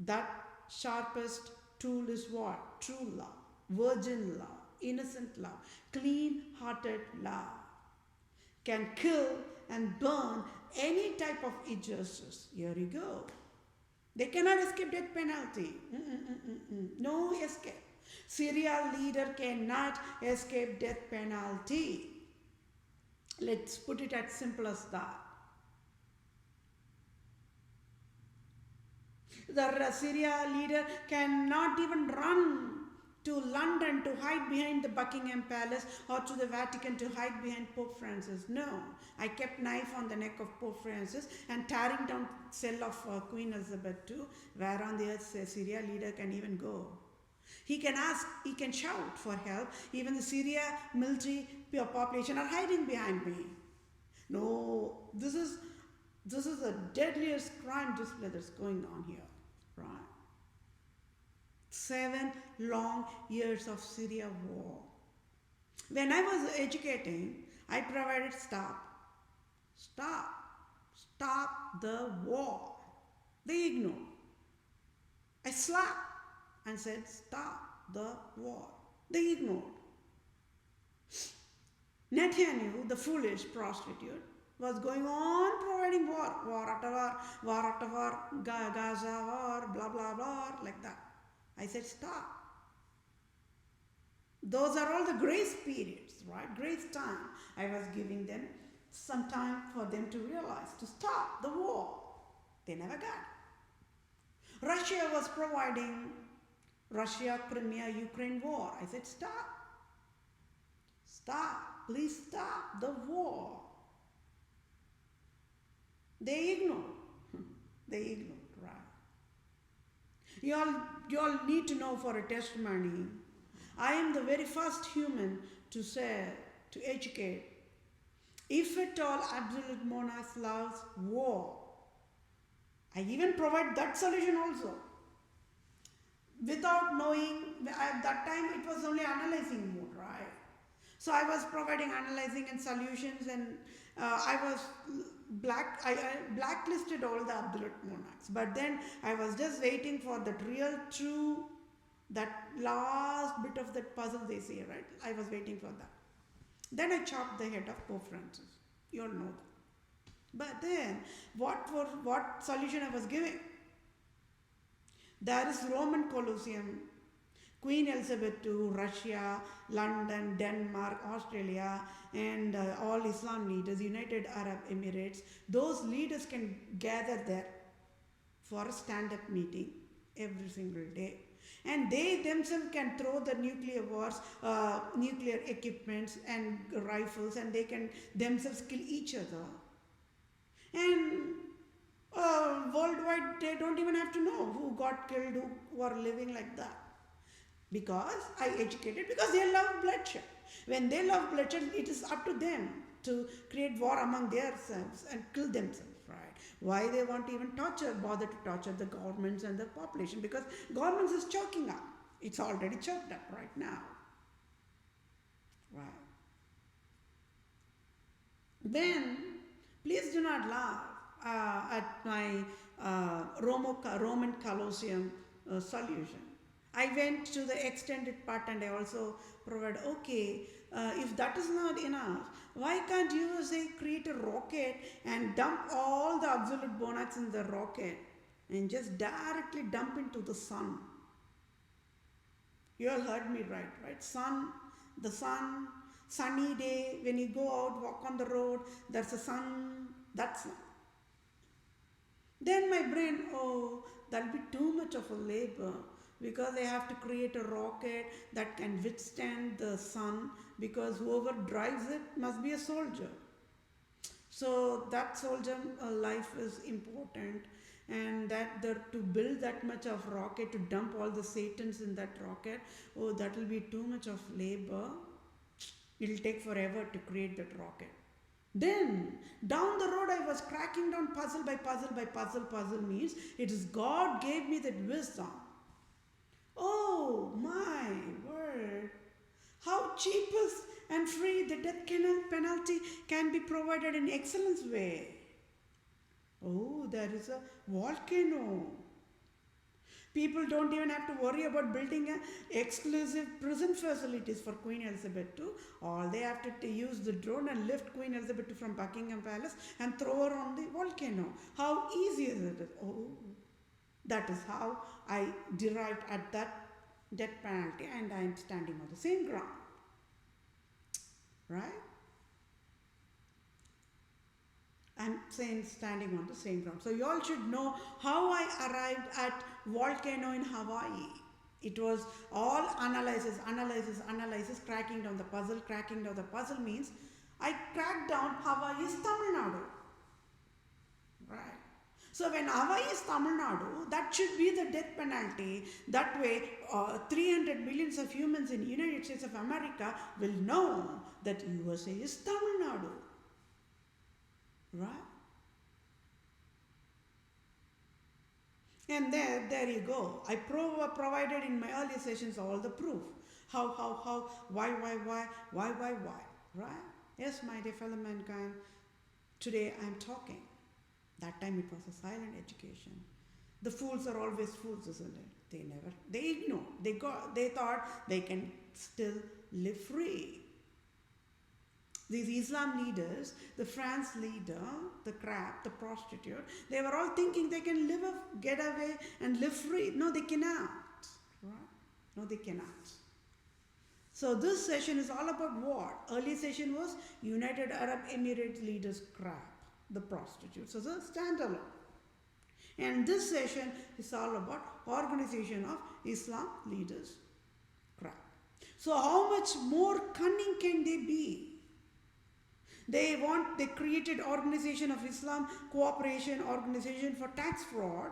that sharpest tool is what? True love, virgin love, innocent love, clean-hearted love can kill and burn any type of injustice. Here you go. They cannot escape death penalty. No escape. Syria leader cannot escape death penalty. Let's put it as simple as that. The Syria leader cannot even run to London to hide behind the Buckingham Palace or to the Vatican to hide behind Pope Francis. No, I kept knife on the neck of Pope Francis and tearing down cell of Queen Elizabeth II, where on the earth Syria leader can even go. He can ask, he can shout for help. Even the Syria military population are hiding behind me. No, this is the deadliest crime display that's going on here, right? 7 long years of Syria war. When I was educating, I provided stop the war. They ignored. I slapped and said, stop the war. They ignored. Netanyahu, the foolish prostitute, was going on providing war after war, Gaza war, blah, blah, blah, like that. I said, stop. Those are all the grace periods, right? Grace time. I was giving them some time for them to realize, to stop the war. They never got it. Russia was providing Russia, Crimea, Ukraine war. I said, stop. Stop. Please stop the war. They ignored. They ignored, right? You all need to know for a testimony. I am the very first human to say, to educate. If at all absolute monarchs loves war, I even provide that solution also. Without knowing, at that time it was only analyzing mode, right? So I was providing analyzing and solutions, and I blacklisted all the absolute monarchs. But then I was just waiting for that real true, that last bit of that puzzle they say, right? I was waiting for that. Then I chopped the head of Pope Francis. You all know that. But then, what solution I was giving? There is Roman Colosseum, Queen Elizabeth II, Russia, London, Denmark, Australia, and all Islam leaders, United Arab Emirates. Those leaders can gather there for a stand-up meeting every single day. And they themselves can throw the nuclear wars, nuclear equipments and rifles, and they can themselves kill each other. And worldwide, they don't even have to know who got killed, who are living like that. Because I educated, because they love bloodshed. When they love bloodshed, it is up to them to create war among themselves and kill themselves, right? Why they want to even bother to torture the governments and the population? Because governments is choking up. It's already choked up right now, right? Then, please do not laugh at my Roman Colosseum solution. I went to the extended part and I also provide, okay, if that is not enough, why can't USA create a rocket and dump all the absolute bonats in the rocket and just directly dump into the sun? You all heard me right? The sun, sunny day, when you go out, walk on the road, there's a sun, that's sun. Then my brain, oh, that'll be too much of a labor because they have to create a rocket that can withstand the sun because whoever drives it must be a soldier. So that soldier life is important, and to build that much of rocket, to dump all the satans in that rocket, oh, that will be too much of labor. It will take forever to create that rocket. Then, down the road, I was cracking down puzzle by puzzle by puzzle. Puzzle means it is God gave me that wisdom. Oh my word! How cheapest and free the death penalty can be provided in excellence way. Oh, there is a volcano. People don't even have to worry about building exclusive prison facilities for Queen Elizabeth II. All they have to use the drone and lift Queen Elizabeth II from Buckingham Palace and throw her on the volcano. How easy is it? Oh, that is how I derived at that death penalty, and I am standing on the same ground. Right? I'm saying standing on the same ground. So you all should know how I arrived at volcano in Hawaii. It was all analysis, cracking down the puzzle. Cracking down the puzzle means I cracked down Hawaii is Tamil Nadu. Right? So when Hawaii is Tamil Nadu, that should be the death penalty. That way, 300 millions of humans in the United States of America will know that USA is Tamil Nadu. Right? And there you go. I provided in my earlier sessions all the proof. How, why, right? Yes, my dear fellow mankind, today I am talking. That time it was a silent education. The fools are always fools, isn't it? They ignore. They thought they can still live free. These Islam leaders, the France leader, the crab, the prostitute, they were all thinking they can get away and live free. No, they cannot. Right? No, they cannot. So this session is all about what? Early session was United Arab Emirates leaders crab, the prostitute. So it's a standalone. And this session is all about Organization of Islam Leaders crab. So how much more cunning can they be? They created Organization of Islam Cooperation Organization for tax fraud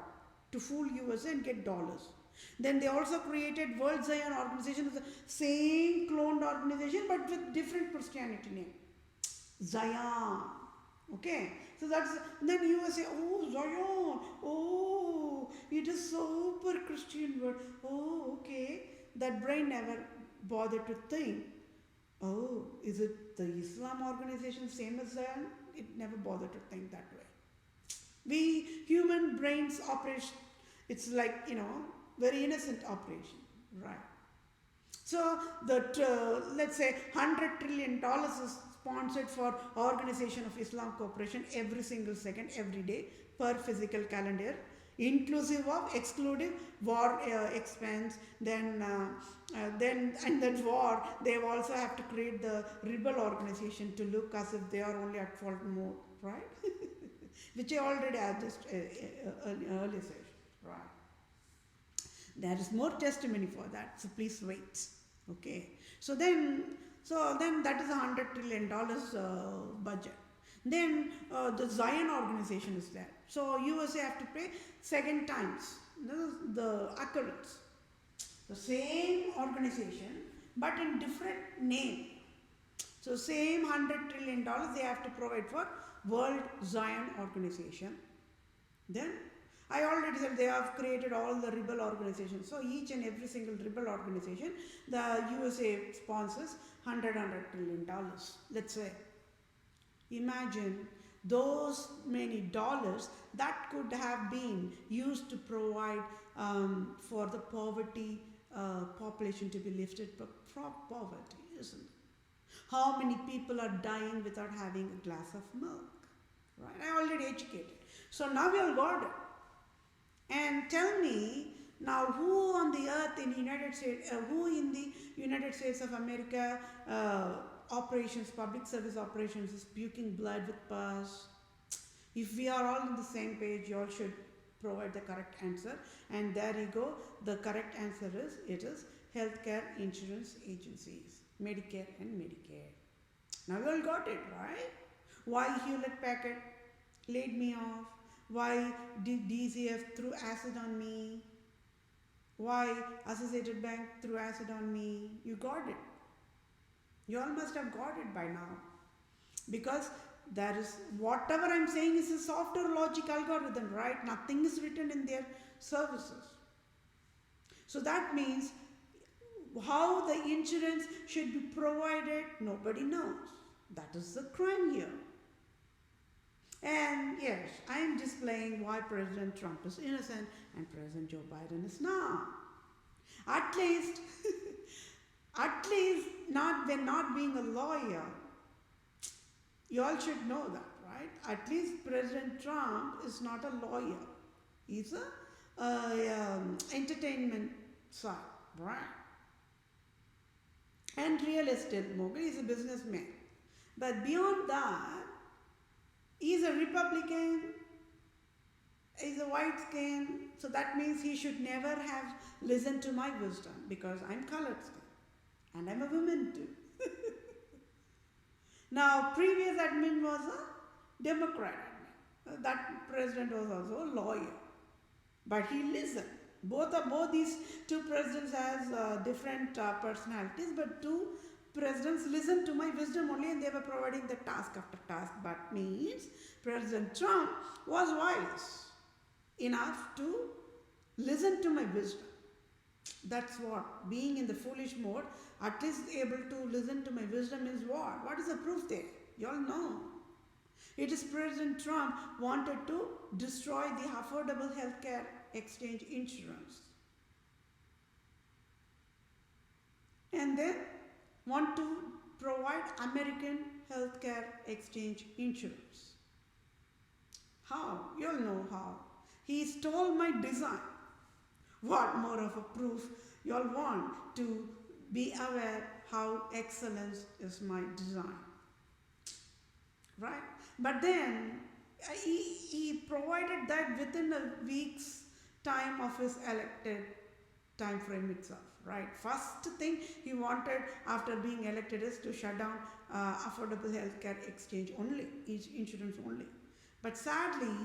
to fool USA and get dollars. Then they also created World Zion Organization, the same cloned organization but with different Christianity name. Zion. Okay. So then USA, oh, Zion, oh, it is super Christian word. Oh, okay. That brain never bothered to think, oh, is it the Islam organization same as Zion? It never bothered to think that way. We human brains operate, it's like, very innocent operation, right? So let's say $100 trillion is sponsored for Organization of Islam Cooperation every single second, every day, per physical calendar, inclusive of excluding war expense. Then that war, they also have to create the rebel organization to look as if they are only at fault more, right? Which I already addressed earlier session, right? There is more testimony for that, so please wait. Okay. So then that is $100 trillion budget. Then the Zion organization is there. So USA have to pay second times the occurrence. The same organization but in different name. So same $100 trillion they have to provide for World Zion Organization. Then I already said they have created all the rebel organizations. So each and every single rebel organization, the USA sponsors $100 trillion. Let's say, imagine those many dollars that could have been used to provide for the poverty population to be lifted from poverty, isn't it? How many people are dying without having a glass of milk? Right? I already educated. So now we all got it. And tell me now, who on the earth in the United States, who in the United States of America operations, public service operations is puking blood with pus? If we are all on the same page, you all should provide the correct answer. And there you go. The correct answer is, it is healthcare insurance agencies, Medicare and Medicare. Now we all got it, right? Why Hewlett Packard laid me off? Why did DCF threw acid on me? Why Associated Bank threw acid on me? You got it. You all must have got it by now. Because there is, whatever I'm saying is a software logic algorithm, right? Nothing is written in their services. So that means how the insurance should be provided, nobody knows. That is the crime here. And yes, I am displaying why President Trump is innocent and President Joe Biden is not. At least, not when not being a lawyer, you all should know that, right? At least President Trump is not a lawyer. He's a entertainment side, right? And real estate mogul, he's a businessman. But beyond that, he's a Republican, he's a white skin, so that means he should never have listened to my wisdom because I'm colored skin and I'm a woman too. Now, previous admin was a Democrat admin. That president was also a lawyer, but he listened. Both these two presidents has different personalities, but two presidents listened to my wisdom only and they were providing the task after task. But means President Trump was wise enough to listen to my wisdom. That's what, being in the foolish mode, at least able to listen to my wisdom is what? What is the proof there? You all know. It is President Trump wanted to destroy the affordable healthcare exchange insurance. And then want to provide American healthcare exchange insurance. How? You all know how. He stole my design. What more of a proof you all want to be aware how excellence is my design, right? But then he provided that within a week's time of his elected time frame itself, right? First thing he wanted after being elected is to shut down affordable healthcare exchange only, insurance only. But sadly,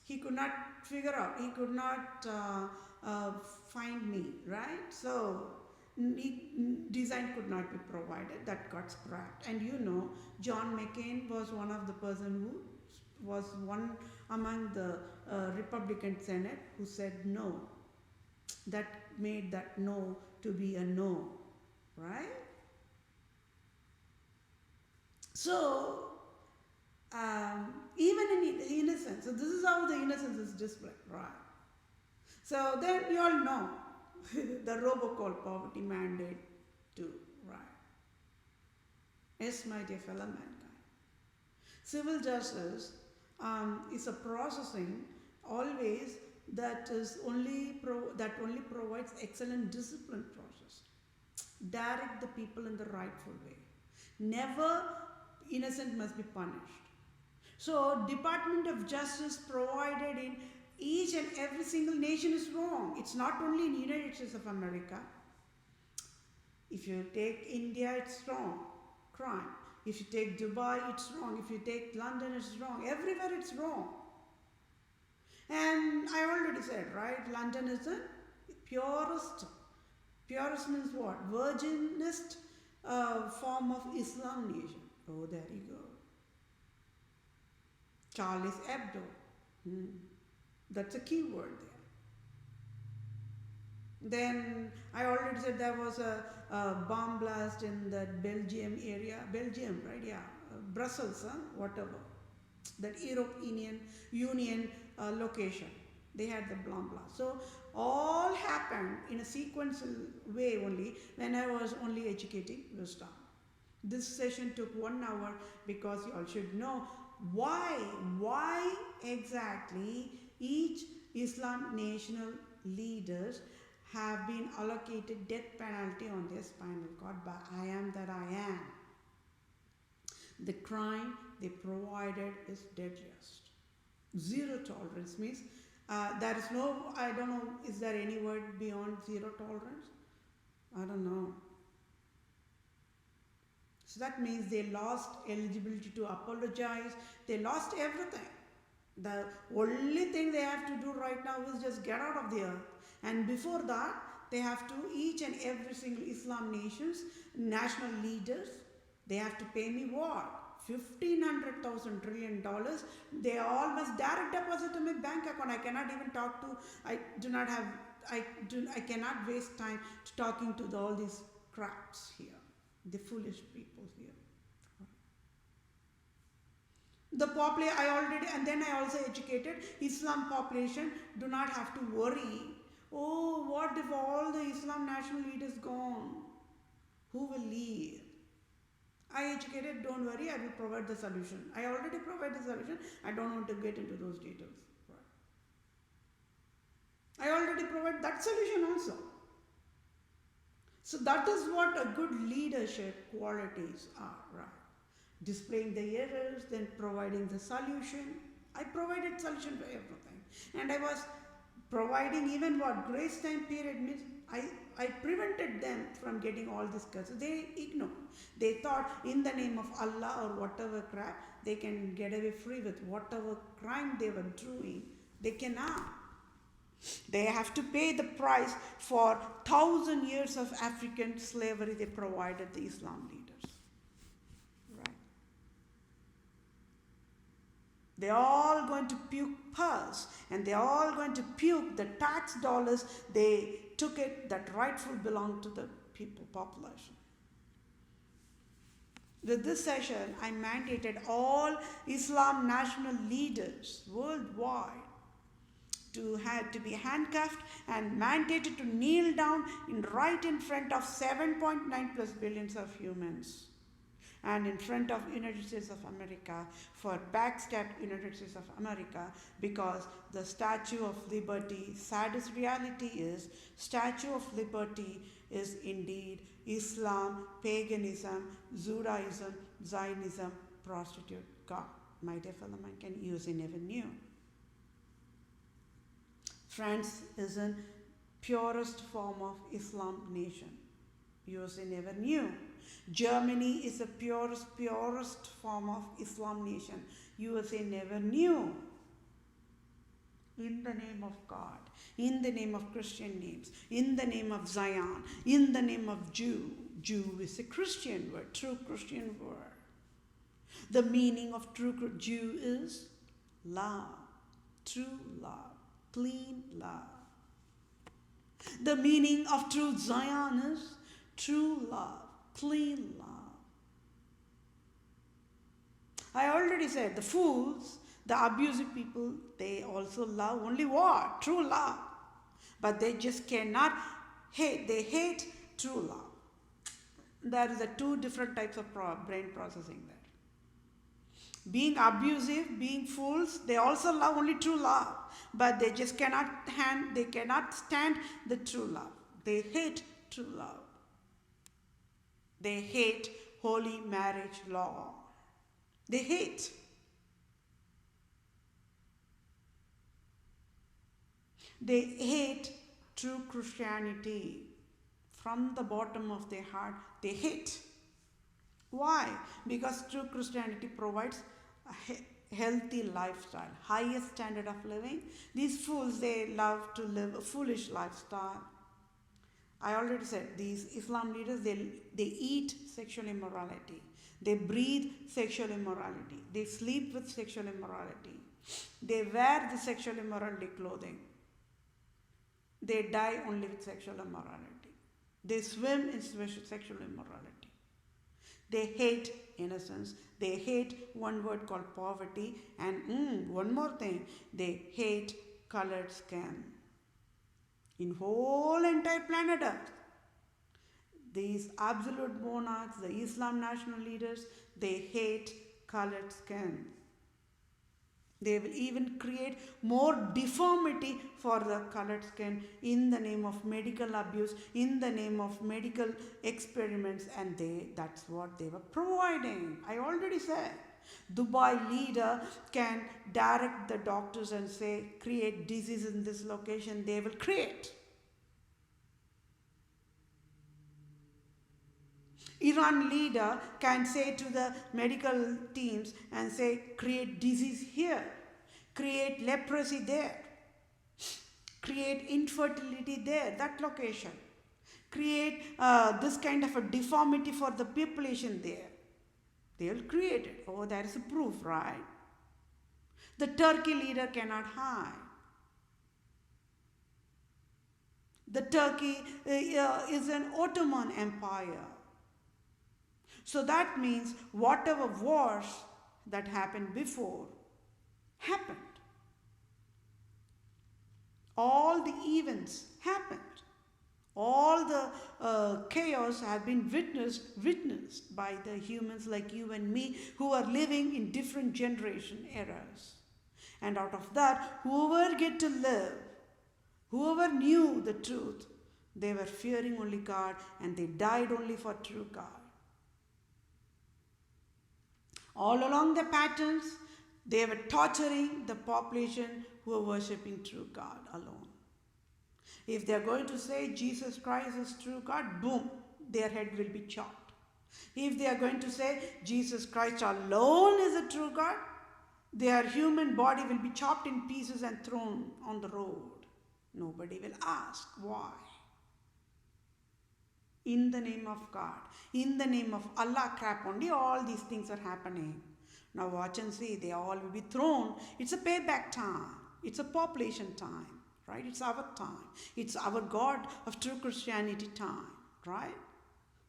he could not figure out, he could not find me, right? So design could not be provided, that got scrapped. And you know, John McCain was one of the person who was one among the Republican Senate who said no. That made that no to be a no, right? So, even in innocence, so this is how the innocence is displayed, right? So then you all know the robocall poverty mandate too, right? Yes, my dear fellow mankind. Civil justice is a processing always that is only provides excellent discipline process. Direct the people in the rightful way. Never innocent must be punished. So Department of Justice provided in each and every single nation is wrong. It's not only in the United States of America. If you take India, it's wrong, crime. If you take Dubai, it's wrong. If you take London, it's wrong. Everywhere it's wrong. And I already said, right, London is the purest means what? Virginest form of Islam nation. Oh, there you go. Charles Hebdo. That's a key word there. Then I already said there was a bomb blast in that Belgium area. Belgium, right? Yeah. Brussels, whatever. That European Union location. They had the bomb blast. So all happened in a sequential way only when I was only educating wisdom. This session took 1 hour because you all should know why exactly each Islam national leaders have been allocated death penalty on their spinal cord by I am that I am. The crime they provided is deadliest. Zero tolerance means there is no, I don't know, is there any word beyond zero tolerance? I don't know. So that means they lost eligibility to apologize. They lost everything. The only thing they have to do right now is just get out of the earth. And before that, they have to, each and every single Islam nations, national leaders, they have to pay me what? $1,500 trillion. They all must direct deposit to my bank account. I cannot even talk to, I cannot waste time to talking to all these craps here. The foolish people here. The population, and then I also educated Islam population do not have to worry. Oh, what if all the Islam national leaders gone? Who will lead? I educated, don't worry, I will provide the solution. I already provide the solution. I don't want to get into those details. I already provide that solution also. So that is what a good leadership qualities are, right? Displaying the errors, then providing the solution. I provided solution for everything. And I was providing even what grace time period means. I prevented them from getting all this curses. They ignored. They thought in the name of Allah or whatever crap, they can get away free with whatever crime they were doing. They cannot. They have to pay the price for 1,000 years of African slavery they provided the Islam leaders. Right? They're all going to puke pus, and they're all going to puke the tax dollars they took it that rightfully belonged to the people population. With this session, I mandated all Islam national leaders worldwide to be handcuffed and mandated to kneel down right in front of 7.9 plus billions of humans and in front of United States of America for backstabbed United States of America, because the Statue of Liberty, saddest reality is, Statue of Liberty is indeed Islam, paganism, Judaism, Zionism, prostitute, God. My dear fellow man, can use it never knew. France is a purest form of Islam nation. USA never knew. Germany is the purest form of Islam nation. USA never knew. In the name of God, in the name of Christian names, in the name of Zion, in the name of Jew. Jew is a Christian word, true Christian word. The meaning of true Jew is love, true love. Clean love. The meaning of true Zion is true love, clean love. I already said the fools, the abusive people, they also love only what? True love. But they just cannot hate. They hate true love. There is two different types of brain processing there. Being abusive, being fools, they also love only true love. But they just cannot stand the true love. They hate true love. They hate holy marriage law. They hate. They hate true Christianity. From the bottom of their heart, they hate. Why? Because true Christianity provides a healthy lifestyle, highest standard of living. These fools, they love to live a foolish lifestyle. I already said these Islam leaders, they eat sexual immorality. They breathe sexual immorality. They sleep with sexual immorality. They wear the sexual immorality clothing. They die only with sexual immorality. They swim in sexual immorality. They hate innocence. They hate one word called poverty. And one more thing, they hate colored skin. In whole entire planet Earth, these absolute monarchs, the Islam national leaders, they hate colored skin. They will even create more deformity for the colored skin in the name of medical abuse, in the name of medical experiments, and that's what they were providing. I already said. Dubai leader can direct the doctors and say, create disease in this location, they will create. Iran leader can say to the medical teams and say, create disease here, create leprosy there, create infertility there, that location, create this kind of a deformity for the population there. They will create it. Oh, that is a proof, right? The Turkey leader cannot hide. The Turkey is an Ottoman empire. So that means whatever wars that happened before happened. All the events happened. All the chaos have been witnessed by the humans like you and me who are living in different generation eras. And out of that, whoever get to live, whoever knew the truth, they were fearing only God and they died only for true God. All along the patterns, they were torturing the population who were worshipping true God alone. If they are going to say Jesus Christ is true God, boom, their head will be chopped. If they are going to say Jesus Christ alone is a true God, their human body will be chopped in pieces and thrown on the road. Nobody will ask why. In the name of God, in the name of Allah crap only, all these things are happening. Now watch and see, they all will be thrown. It's a payback time. It's a population time, right? It's our time. It's our God of true Christianity time, right?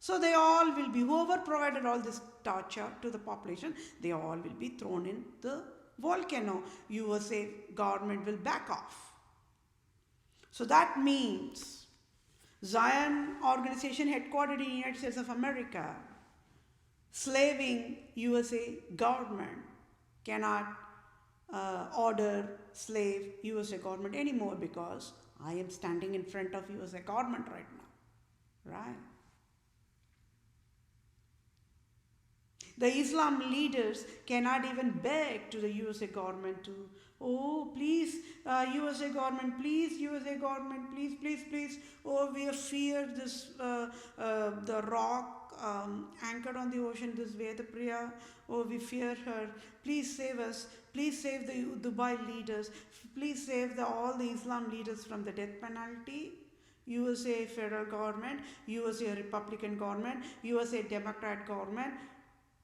So they all will be, whoever provided all this torture to the population, they all will be thrown in the volcano. USA government will back off. So that means Zion organization headquartered in the United States of America, slaving USA government cannot order slave USA government anymore because I am standing in front of USA government right now, right? The Islam leaders cannot even beg to the USA government to, oh, please, USA government, please, USA government, please, please, please. Oh, we fear this, the rock anchored on the ocean, this Vedapriya. Oh, we fear her. Please save us. Please save the Dubai leaders. Please save all the Islam leaders from the death penalty. USA federal government, USA Republican government, USA Democrat government,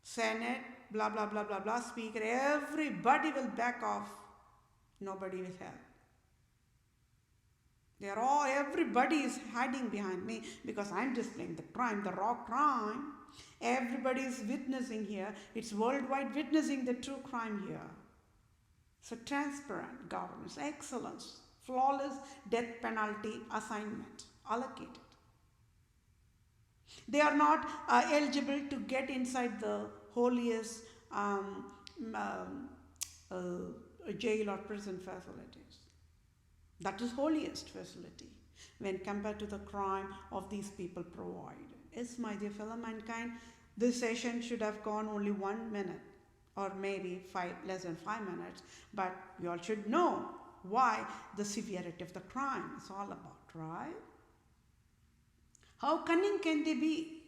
Senate, blah, blah, blah, blah, blah, speaker, everybody will back off. Nobody will help. Everybody is hiding behind me because I'm displaying the crime, the raw crime. Everybody is witnessing here. It's worldwide witnessing the true crime here. So transparent governance, excellence, flawless death penalty assignment, allocated. They are not eligible to get inside the holiest jail or prison facilities. That is holiest facility when compared to the crime of these people provided. Yes, my dear fellow mankind, this session should have gone only 1 minute or maybe less than 5 minutes, but you all should know why the severity of the crime is all about, right? How cunning can they be?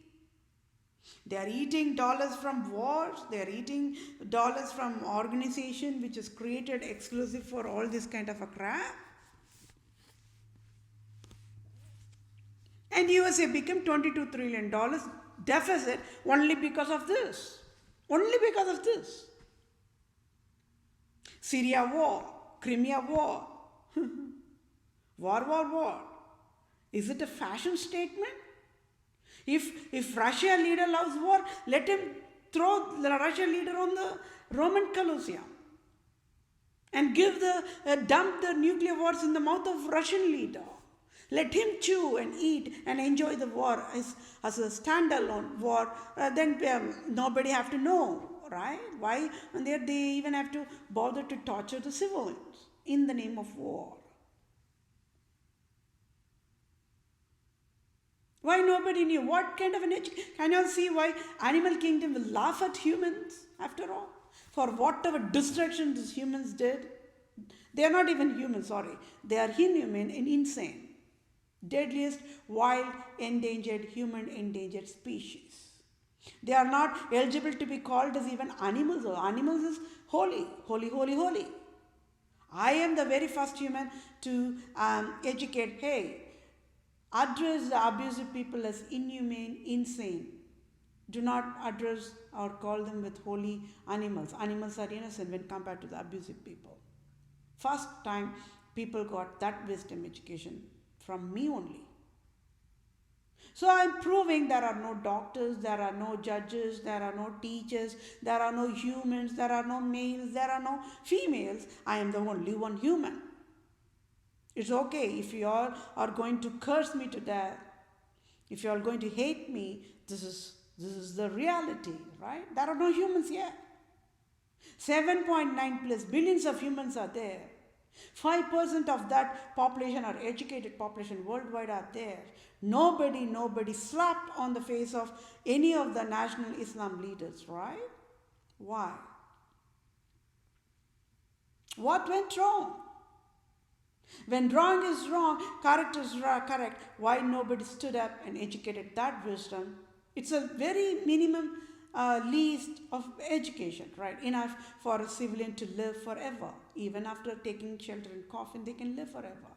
They are eating dollars from wars. They are eating dollars from organization which is created exclusive for all this kind of a crap. And USA became $22 trillion deficit only because of this. Only because of this. Syria war, Crimea war, war. Is it a fashion statement? If Russia leader loves war, let him throw the Russian leader on the Roman Colosseum and dump the nuclear wars in the mouth of Russian leader. Let him chew and eat and enjoy the war as a standalone war. Then nobody have to know, right? Why? And they even have to bother to torture the civilians in the name of war. Why nobody knew? What kind of an education? Can you all see why animal kingdom will laugh at humans after all? For whatever destruction these humans did. They are not even human, sorry. They are inhuman and insane. Deadliest, wild, endangered, human endangered species. They are not eligible to be called as even animals. Animals is holy. I am the very first human to educate, hey, address the abusive people as inhumane, insane. Do not address or call them with holy animals. Animals are innocent when compared to the abusive people. First time people got that wisdom education from me only. So I'm proving there are no doctors, there are no judges, there are no teachers, there are no humans, there are no males, there are no females. I am the only one human. It's okay if you all are going to curse me to death, if you are going to hate me, this is the reality, right? There are no humans yet. 7.9 plus billions of humans are there. 5% of that population or educated population worldwide are there. Nobody slapped on the face of any of the national Islam leaders, right? Why? What went wrong? When wrong is wrong, correct is correct, why nobody stood up and educated that wisdom? It's a very minimum least of education, right? Enough for a civilian to live forever. Even after taking shelter in coffin, they can live forever.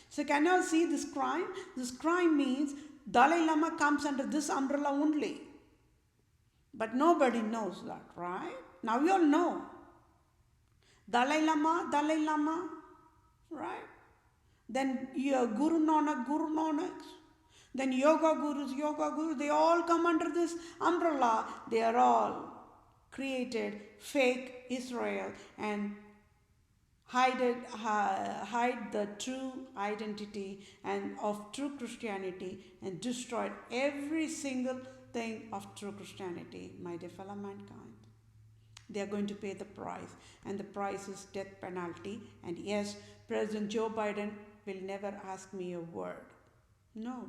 So can you all see this crime? This crime means Dalai Lama comes under this umbrella only. But nobody knows that, right? Now you all know. Dalai Lama, right? Then Guru Nanak. Then yoga gurus, they all come under this umbrella. They are all created fake Israel and hide the true identity and of true Christianity and destroyed every single thing of true Christianity, my dear fellow mankind. They are going to pay the price, and the price is death penalty. And yes, President Joe Biden will never ask me a word. No.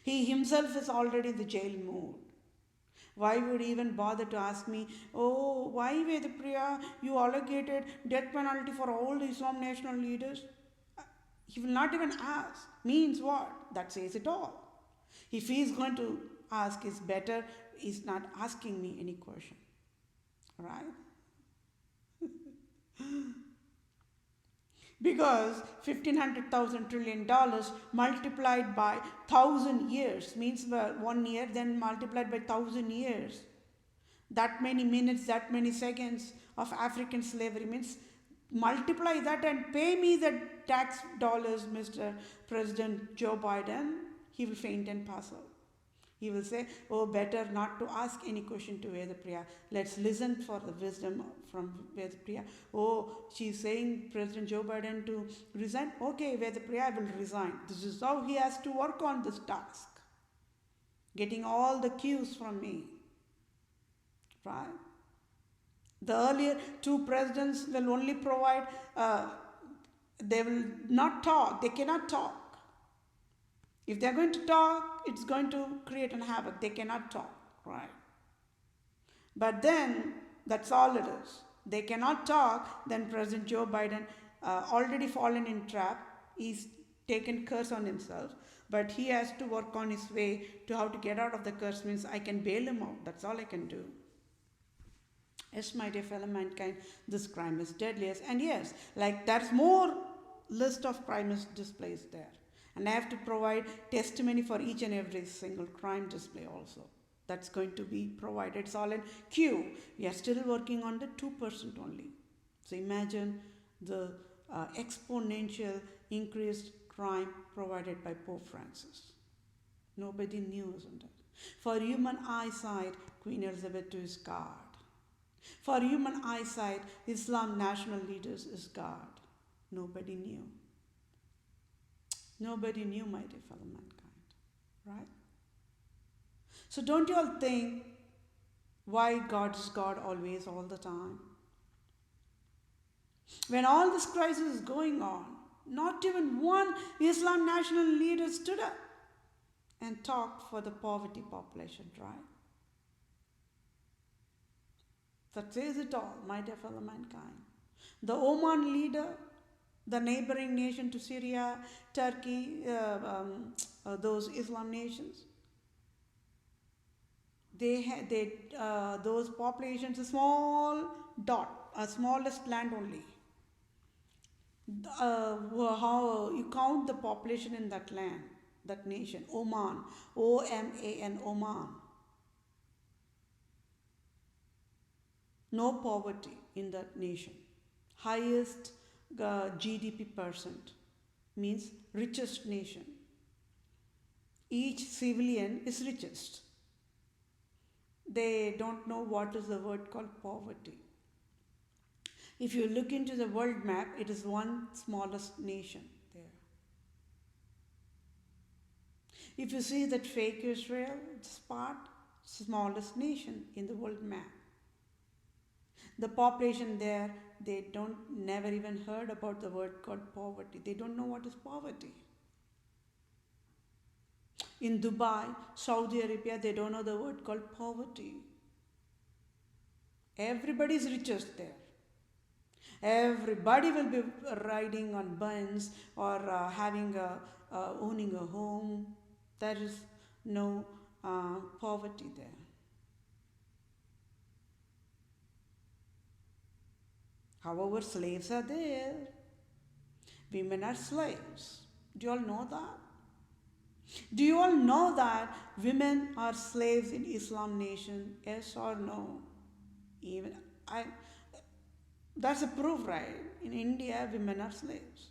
He himself is already in the jail mood. Why would he even bother to ask me, oh, why Vedapriya, you allocated death penalty for all the Islam national leaders? He will not even ask. Means what? That says it all. If he is going to ask, it's better he's not asking me any question. Right? Because $1,500 trillion multiplied by 1,000 years means 1 year, then multiplied by 1,000 years. That many minutes, that many seconds of African slavery means multiply that and pay me the tax dollars, Mr. President Joe Biden. He will faint and pass out. He will say, oh, better not to ask any question to Vedapriya. Let's listen for the wisdom from Vedapriya. Oh, she's saying President Joe Biden to resign. Okay, Vedapriya, I will resign. This is how he has to work on this task. Getting all the cues from me. Right? The earlier two presidents will only provide, they will not talk. They cannot talk. If they're going to talk, it's going to create an havoc. They cannot talk, right? But then, that's all it is. They cannot talk, then President Joe Biden already fallen in trap. He's taken curse on himself, but he has to work on his way to how to get out of the curse. Means I can bail him out. That's all I can do. Yes, my dear fellow mankind, this crime is deadliest. And yes, like there's more list of crimes displayed there. And I have to provide testimony for each and every single crime display also. That's going to be provided. It's all in queue. We are still working on the 2% only. So imagine the exponential increased crime provided by Pope Francis. Nobody knew, isn't it? For human eyesight, Queen Elizabeth II is God. For human eyesight, Islam national leaders is God. Nobody knew. Nobody knew, my dear fellow mankind. Right? So don't you all think why God is God always, all the time? When all this crisis is going on, not even one Islam national leader stood up and talked for the poverty population, right? That says it all, my dear fellow mankind. The Oman leader, the neighboring nation to Syria, Turkey, those Islam nations, those populations, a small dot, a smallest land only. How you count the population in that land, that nation, Oman, O-M-A-N, Oman. No poverty in that nation. Highest GDP percent, means richest nation. Each civilian is richest. They don't know what is the word called poverty. If you look into the world map, it is one smallest nation there. If you see that fake Israel, it's part smallest nation in the world map. The population there, they never even heard about the word called poverty. They don't know what is poverty. In Dubai, Saudi Arabia, they don't know the word called poverty. Everybody is richest there. Everybody will be riding on Benz or owning a home. There is no poverty there. However, slaves are there. Women are slaves. Do you all know that? Do you all know that women are slaves in Islam nation? Yes or no? That's a proof, right? In India, women are slaves.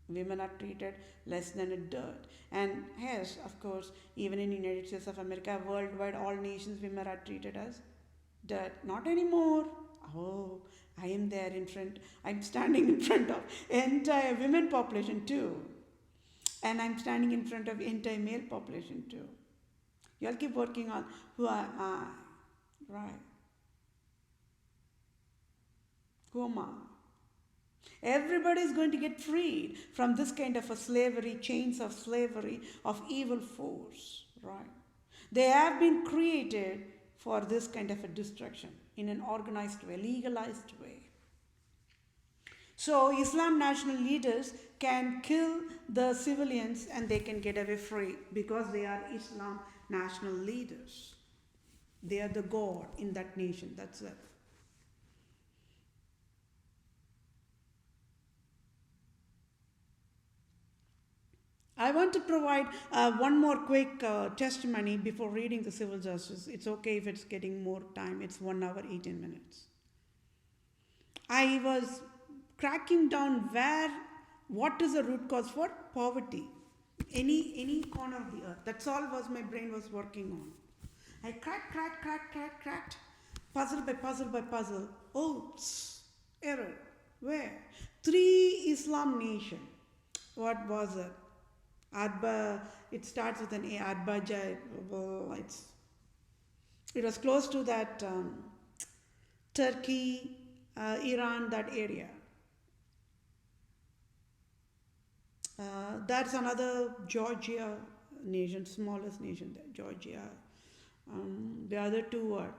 Women are treated less than a dirt. And yes, of course, even in the United States of America, worldwide, all nations, women are treated as dirt. Not anymore. Oh, I am there in front. I'm standing in front of entire women population too. And I'm standing in front of entire male population too. You'll keep working on who am I, right? Who am I? Everybody is going to get freed from this kind of a slavery, chains of slavery, of evil force, right? They have been created for this kind of a destruction in an organized way, legalized way. So Islam national leaders can kill the civilians and they can get away free because they are Islam national leaders. They are the God in that nation, that's it. I want to provide one more quick testimony before reading the civil justice. It's okay if it's getting more time. It's 1 hour, 18 minutes. I was cracking down what is the root cause for poverty. Any corner of the earth. That's all was my brain was working on. I cracked. Puzzle by puzzle by puzzle. Oh, error. Where? 3 Islam nation. What was it? It starts with an A, Adbajai. Well, it was close to that Turkey, Iran, that area. That's another Georgia nation, smallest nation there, Georgia. The other 2 are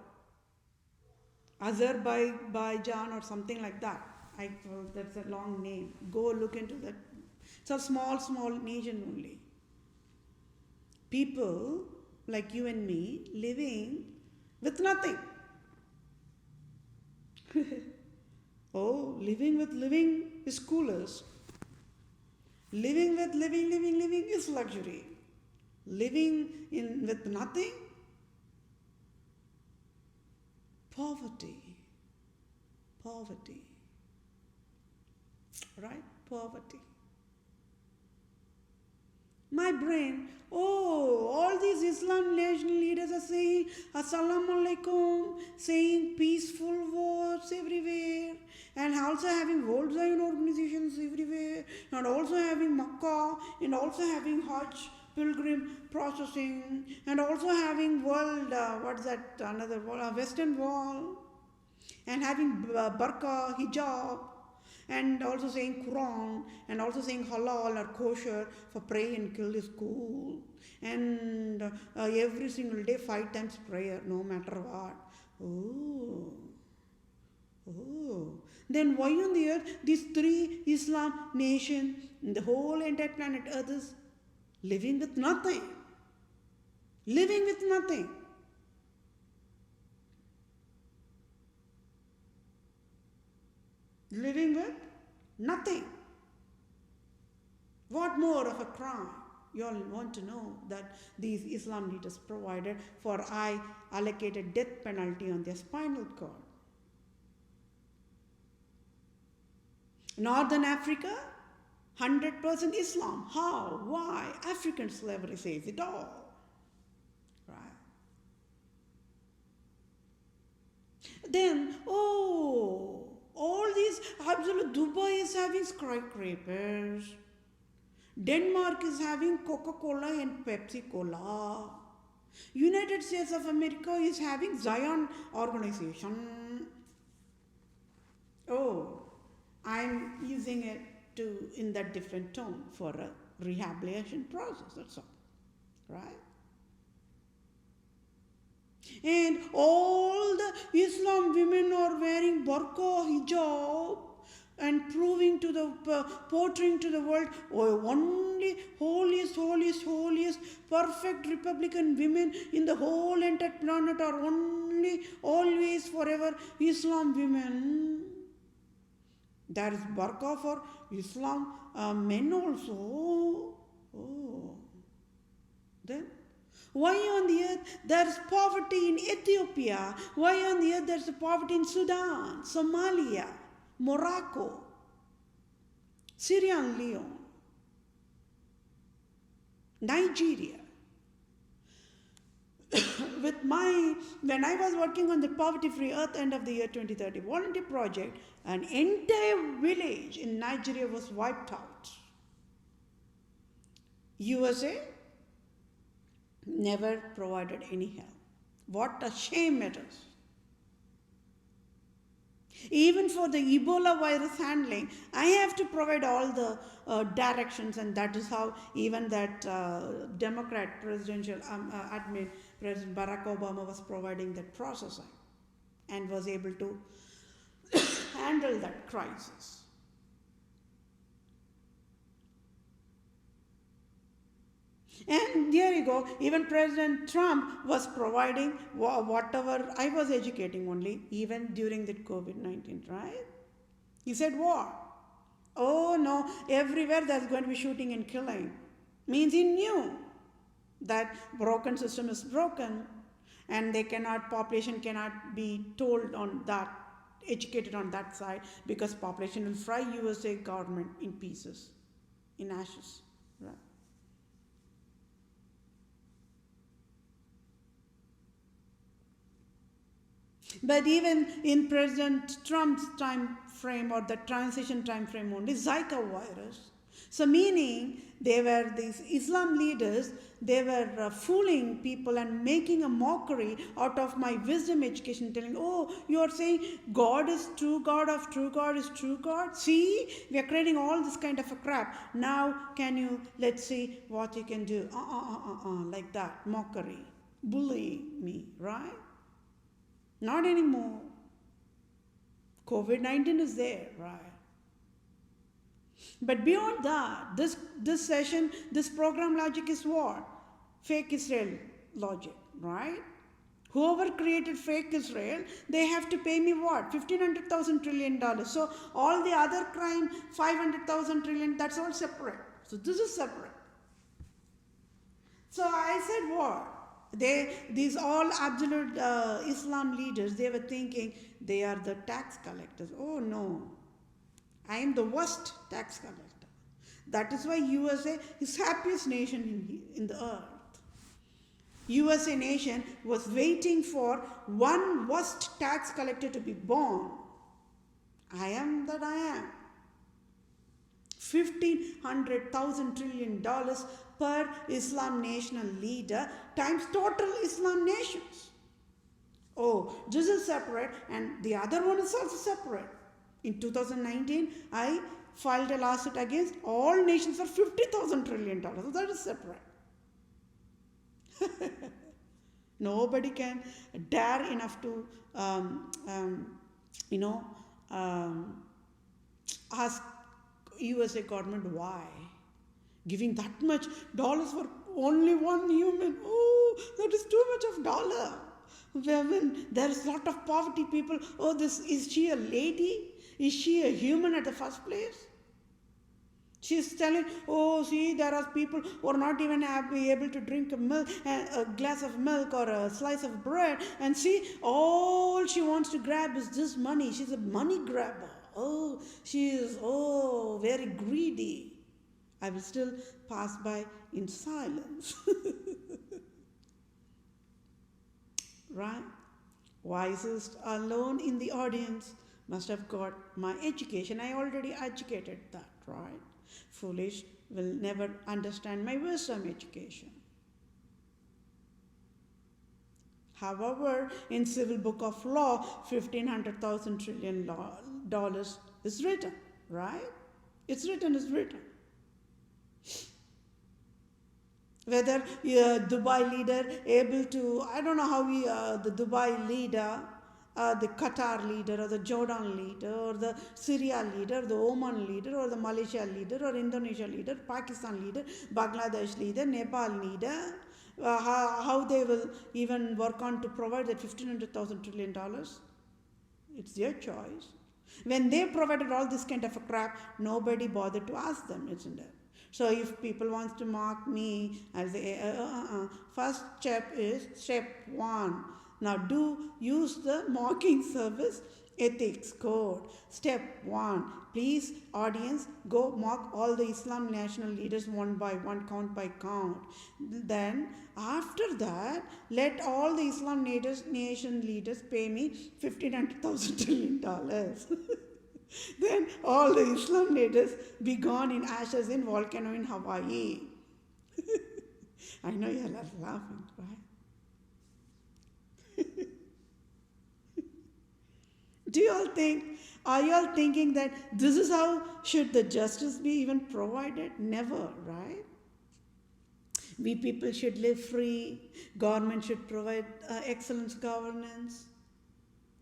Azerbaijan or something like that. That's a long name. Go look into that. It's a small nation only. People like you and me living with nothing. Oh, living is coolest. Living is luxury. Living with nothing, poverty. Right? Poverty. My brain, all these Islam national leaders are saying Assalamu alaikum, saying peaceful words everywhere, and also having World Zion organizations everywhere, and also having Makkah, and also having Hajj pilgrim processing, and also having Western Wall, and having burqa, hijab, and also saying Quran, and also saying halal or kosher for pray and kill is cool, and every single day 5 times prayer, no matter what. Then why on the earth these 3 Islam nations in the whole entire planet Earth is living with nothing? Living with nothing. Living with nothing. What more of a crime you all want to know that these Islam leaders provided for I allocated death penalty on their spinal cord? Northern Africa, 100% Islam. How? Why? African slavery says it all. Right? Then, all these, absolute Dubai is having skyscrapers. Denmark is having Coca-Cola and Pepsi-Cola. United States of America is having Zion organization. I'm using it in that different tone for a rehabilitation process, that's all. Right? And all the Islam women are wearing burqa, hijab, and portraying to the world, only holiest, perfect Republican women in the whole entire planet are only, always, forever Islam women. There is burqa for Islam men also. Then why on the earth there is poverty in Ethiopia? Why on the earth there is poverty in Sudan, Somalia, Morocco, Sierra Leone, Nigeria? When I was working on the Poverty-Free Earth End of the Year 2030 volunteer project, an entire village in Nigeria was wiped out. USA never provided any help. What a shame it is. Even for the Ebola virus handling, I have to provide all the directions, and that is how even that Democrat presidential admin, President Barack Obama, was providing that processing and was able to handle that crisis. And there you go, even President Trump was providing whatever I was educating only, even during the COVID-19, right? He said war. Oh no, everywhere there's going to be shooting and killing. Means he knew that broken system is broken, and population cannot be told on that, educated on that side, because population will fry USA government in pieces, in ashes, right? But even in President Trump's time frame, or the transition time frame only, Zika virus. So meaning they were these Islam leaders, they were fooling people and making a mockery out of my wisdom education, telling, you are saying God is true God of true God is true God. See, we are creating all this kind of a crap. Now let's see what you can do. Like that, mockery, bullying me, right? Not anymore. COVID-19 is there, right? But beyond that, this session, this program logic is what? Fake Israel logic, right? Whoever created fake Israel, they have to pay me what? $1,500,000 trillion. So all the other crime, 500,000 trillion, that's all separate. So this is separate. So I said what? These all absolute Islam leaders, they were thinking they are the tax collectors. Oh no, I am the worst tax collector. That is why USA is happiest nation in the earth. USA nation was waiting for one worst tax collector to be born. I am that I am. $1,500,000 trillion per Islam national leader times total Islam nations. Oh, this is separate and the other one is also separate. In 2019, I filed a lawsuit against all nations for $50,000 trillion. So that is separate. Nobody can dare enough to, ask USA government why. Giving that much dollars for only one human. Oh, that is too much of dollar. When there is a lot of poverty people, oh, is she a lady? Is she a human at the first place? She is telling, oh, see, there are people who are not even able to drink a glass of milk or a slice of bread. And see, all she wants to grab is this money. She's a money grabber. Oh, she is, very greedy. I will still pass by in silence. Right? Wisest alone in the audience must have got my education. I already educated that, right? Foolish will never understand my wisdom education. However, in Civil Book of Law, $1,500,000 trillion is written, right? It's written. Whether Dubai leader able to, I don't know how the Dubai leader, the Qatar leader or the Jordan leader or the Syria leader, the Oman leader or the Malaysia leader or Indonesia leader, Pakistan leader, Bangladesh leader, Nepal leader, how they will even work on to provide that $1,500,000 trillion. It's their choice. When they provided all this kind of a crap, nobody bothered to ask them, isn't it? So if people want to mock me, I'll say, first step is step 1. Now use the mocking service ethics code. Step 1. Please, audience, go mock all the Islam national leaders one by one, count by count. Then, after that, let all the Islam nation leaders pay me $1,500,000 trillion. Then all the Islam leaders be gone in ashes in volcano in Hawaii. I know you are laughing, right? Are you all thinking that this is how should the justice be even provided? Never, right? We people should live free. Government should provide excellent governance.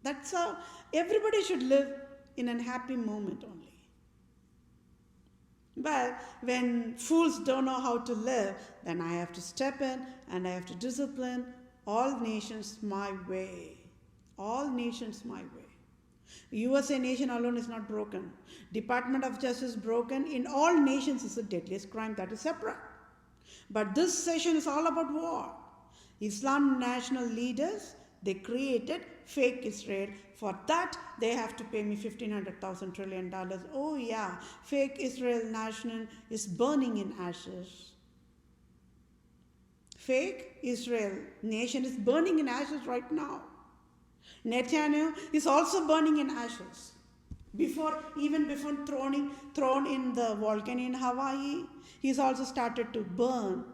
That's how everybody should live in a happy moment only. But when fools don't know how to live, then I have to step in and I have to discipline all nations my way. All nations my way. USA nation alone is not broken. Department of Justice broken in all nations is the deadliest crime, that is separate. But this session is all about war. Islam national leaders, they created fake Israel. For that, they have to pay me $1,500,000 trillion. Oh yeah, fake Israel national is burning in ashes. Fake Israel nation is burning in ashes right now. Netanyahu is also burning in ashes. Even before thrown in the volcano in Hawaii, he's also started to burn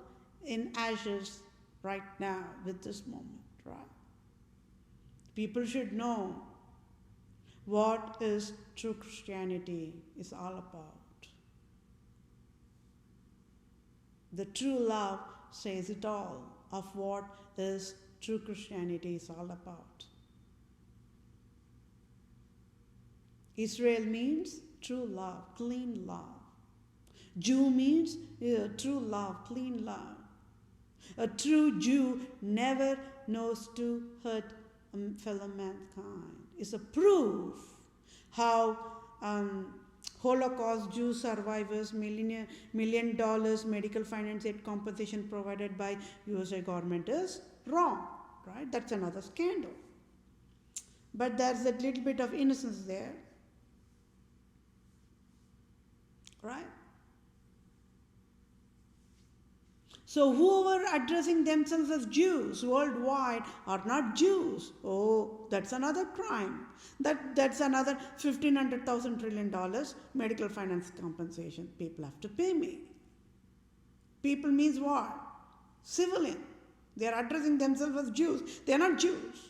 in ashes right now with this moment, right? People should know what is true Christianity is all about. The true love says it all of what is true Christianity is all about. Israel means true love, clean love. Jew means true love, clean love. A true Jew never knows to hurt fellow mankind. It's a proof how Holocaust, Jew survivors, million dollars medical finance aid compensation provided by USA government is wrong, right? That's another scandal. But there's a little bit of innocence there, right? So whoever addressing themselves as Jews worldwide are not Jews. Oh, that's another crime. That's another $1,500,000 trillion medical finance compensation people have to pay me. People means what? Civilian. They are addressing themselves as Jews. They are not Jews.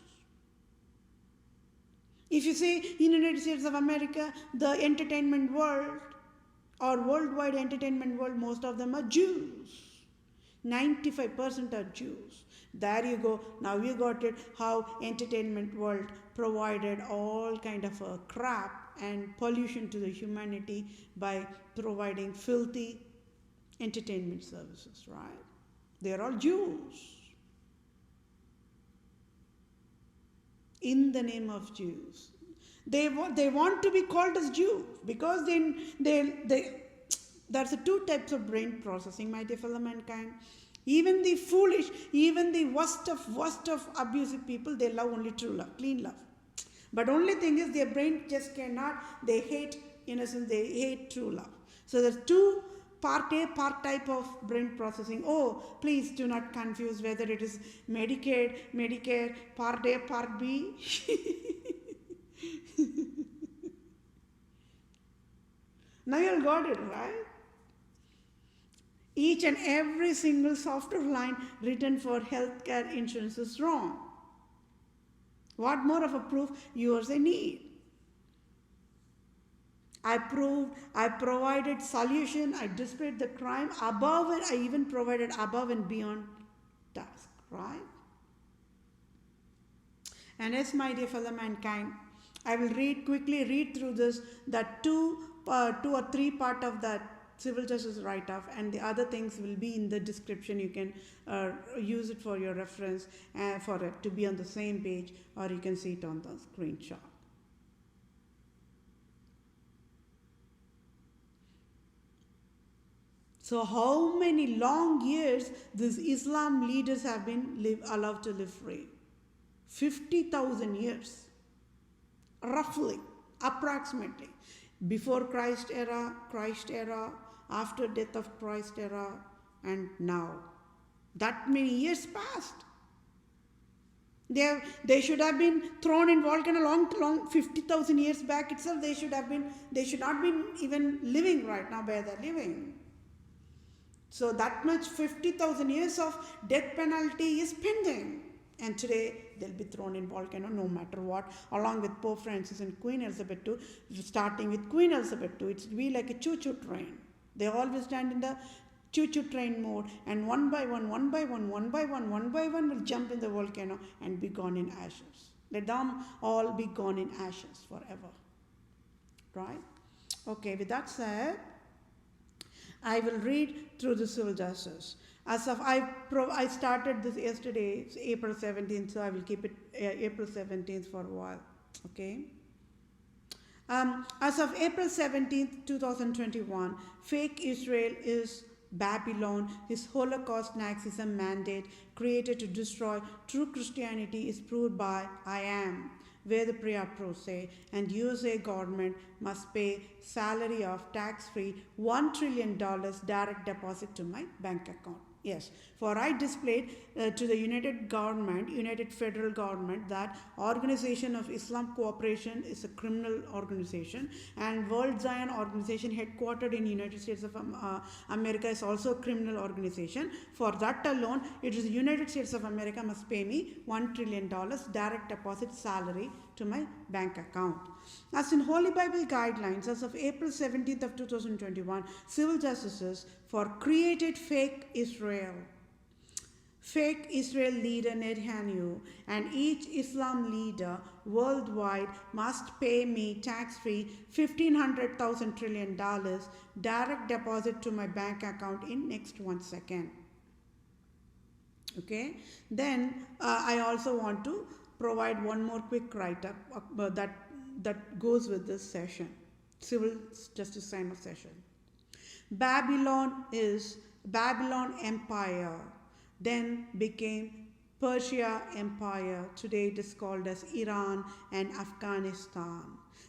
If you say in the United States of America, the entertainment world or worldwide entertainment world, most of them are Jews. 95% are Jews. There you go. Now you got it, how entertainment world provided all kind of crap and pollution to the humanity by providing filthy entertainment services, right? They are all Jews. In the name of Jews. They want to be called as Jews because there's two types of brain processing, my dear fellow mankind. Even the foolish, even the worst of abusive people, they love only true love, clean love. But only thing is their brain just cannot, they hate innocence, they hate true love. So there's two part A, part type of brain processing. Oh, please do not confuse whether it is Medicare, part A, part B. Now you all got it, right? Each and every single software line written for healthcare insurance is wrong. What more of a proof yours I need? I provided solution, I displayed the crime above it, I even provided above and beyond task, right? And yes, my dear fellow mankind, I will quickly read through this, that two or three part of that civil justice write-off, and the other things will be in the description. You can use it for your reference for it to be on the same page, or you can see it on the screenshot. So how many long years these Islam leaders have been allowed to live free? 50,000 years, roughly, approximately. Before Christ era, after death of Christ era, and now. That many years passed. They should have been thrown in volcano long 50,000 years back itself. They should not be even living right now where they're living. So that much 50,000 years of death penalty is pending. And today they'll be thrown in volcano no matter what, along with Pope Francis and Queen Elizabeth II, starting with Queen Elizabeth II. It's be like a choo-choo train. They always stand in the choo-choo train mode, and one by one will jump in the volcano and be gone in ashes. Let them all be gone in ashes forever. Right? Okay, with that said, I will read through the civil justice. As of I started this yesterday, it's April 17th, so I will keep it April 17th for a while. Okay. As of April 17th, 2021, fake Israel is Babylon. His Holocaust Nazism mandate created to destroy true Christianity is proved by I am, where the prayer pros say, and USA government must pay salary of tax-free $1 trillion direct deposit to my bank account. Yes, for I displayed to the United Federal Government that Organization of Islam Cooperation is a criminal organization, and World Zion Organization headquartered in United States of America is also a criminal organization. For that alone, it is the United States of America must pay me $1 trillion direct deposit salary to my bank account. As in Holy Bible guidelines, as of April 17th of 2021, civil justices for created fake Israel leader Netanyahu and each Islam leader worldwide must pay me tax-free $1,500,000 trillion direct deposit to my bank account in next 1 second. Okay. Then I also want to provide one more quick write-up that goes with this session. civil justice sign of session. Babylon Empire, then became Persia Empire, today it is called as Iran and Afghanistan,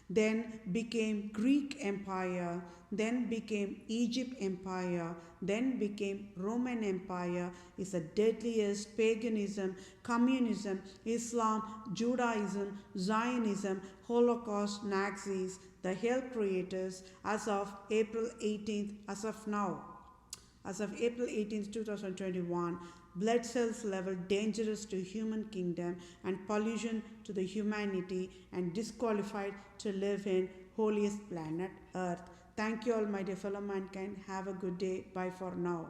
then became Greek Empire, then became Egypt Empire, then became Roman Empire, is the deadliest: paganism, communism, Islam, Judaism, Zionism, Holocaust, Nazis, the hell creators, as of April 18th, as of April 18th, 2021, blood cells level dangerous to human kingdom and pollution to the humanity and disqualified to live in holiest planet Earth. Thank you all, my dear fellow mankind. Have a good day. Bye for now.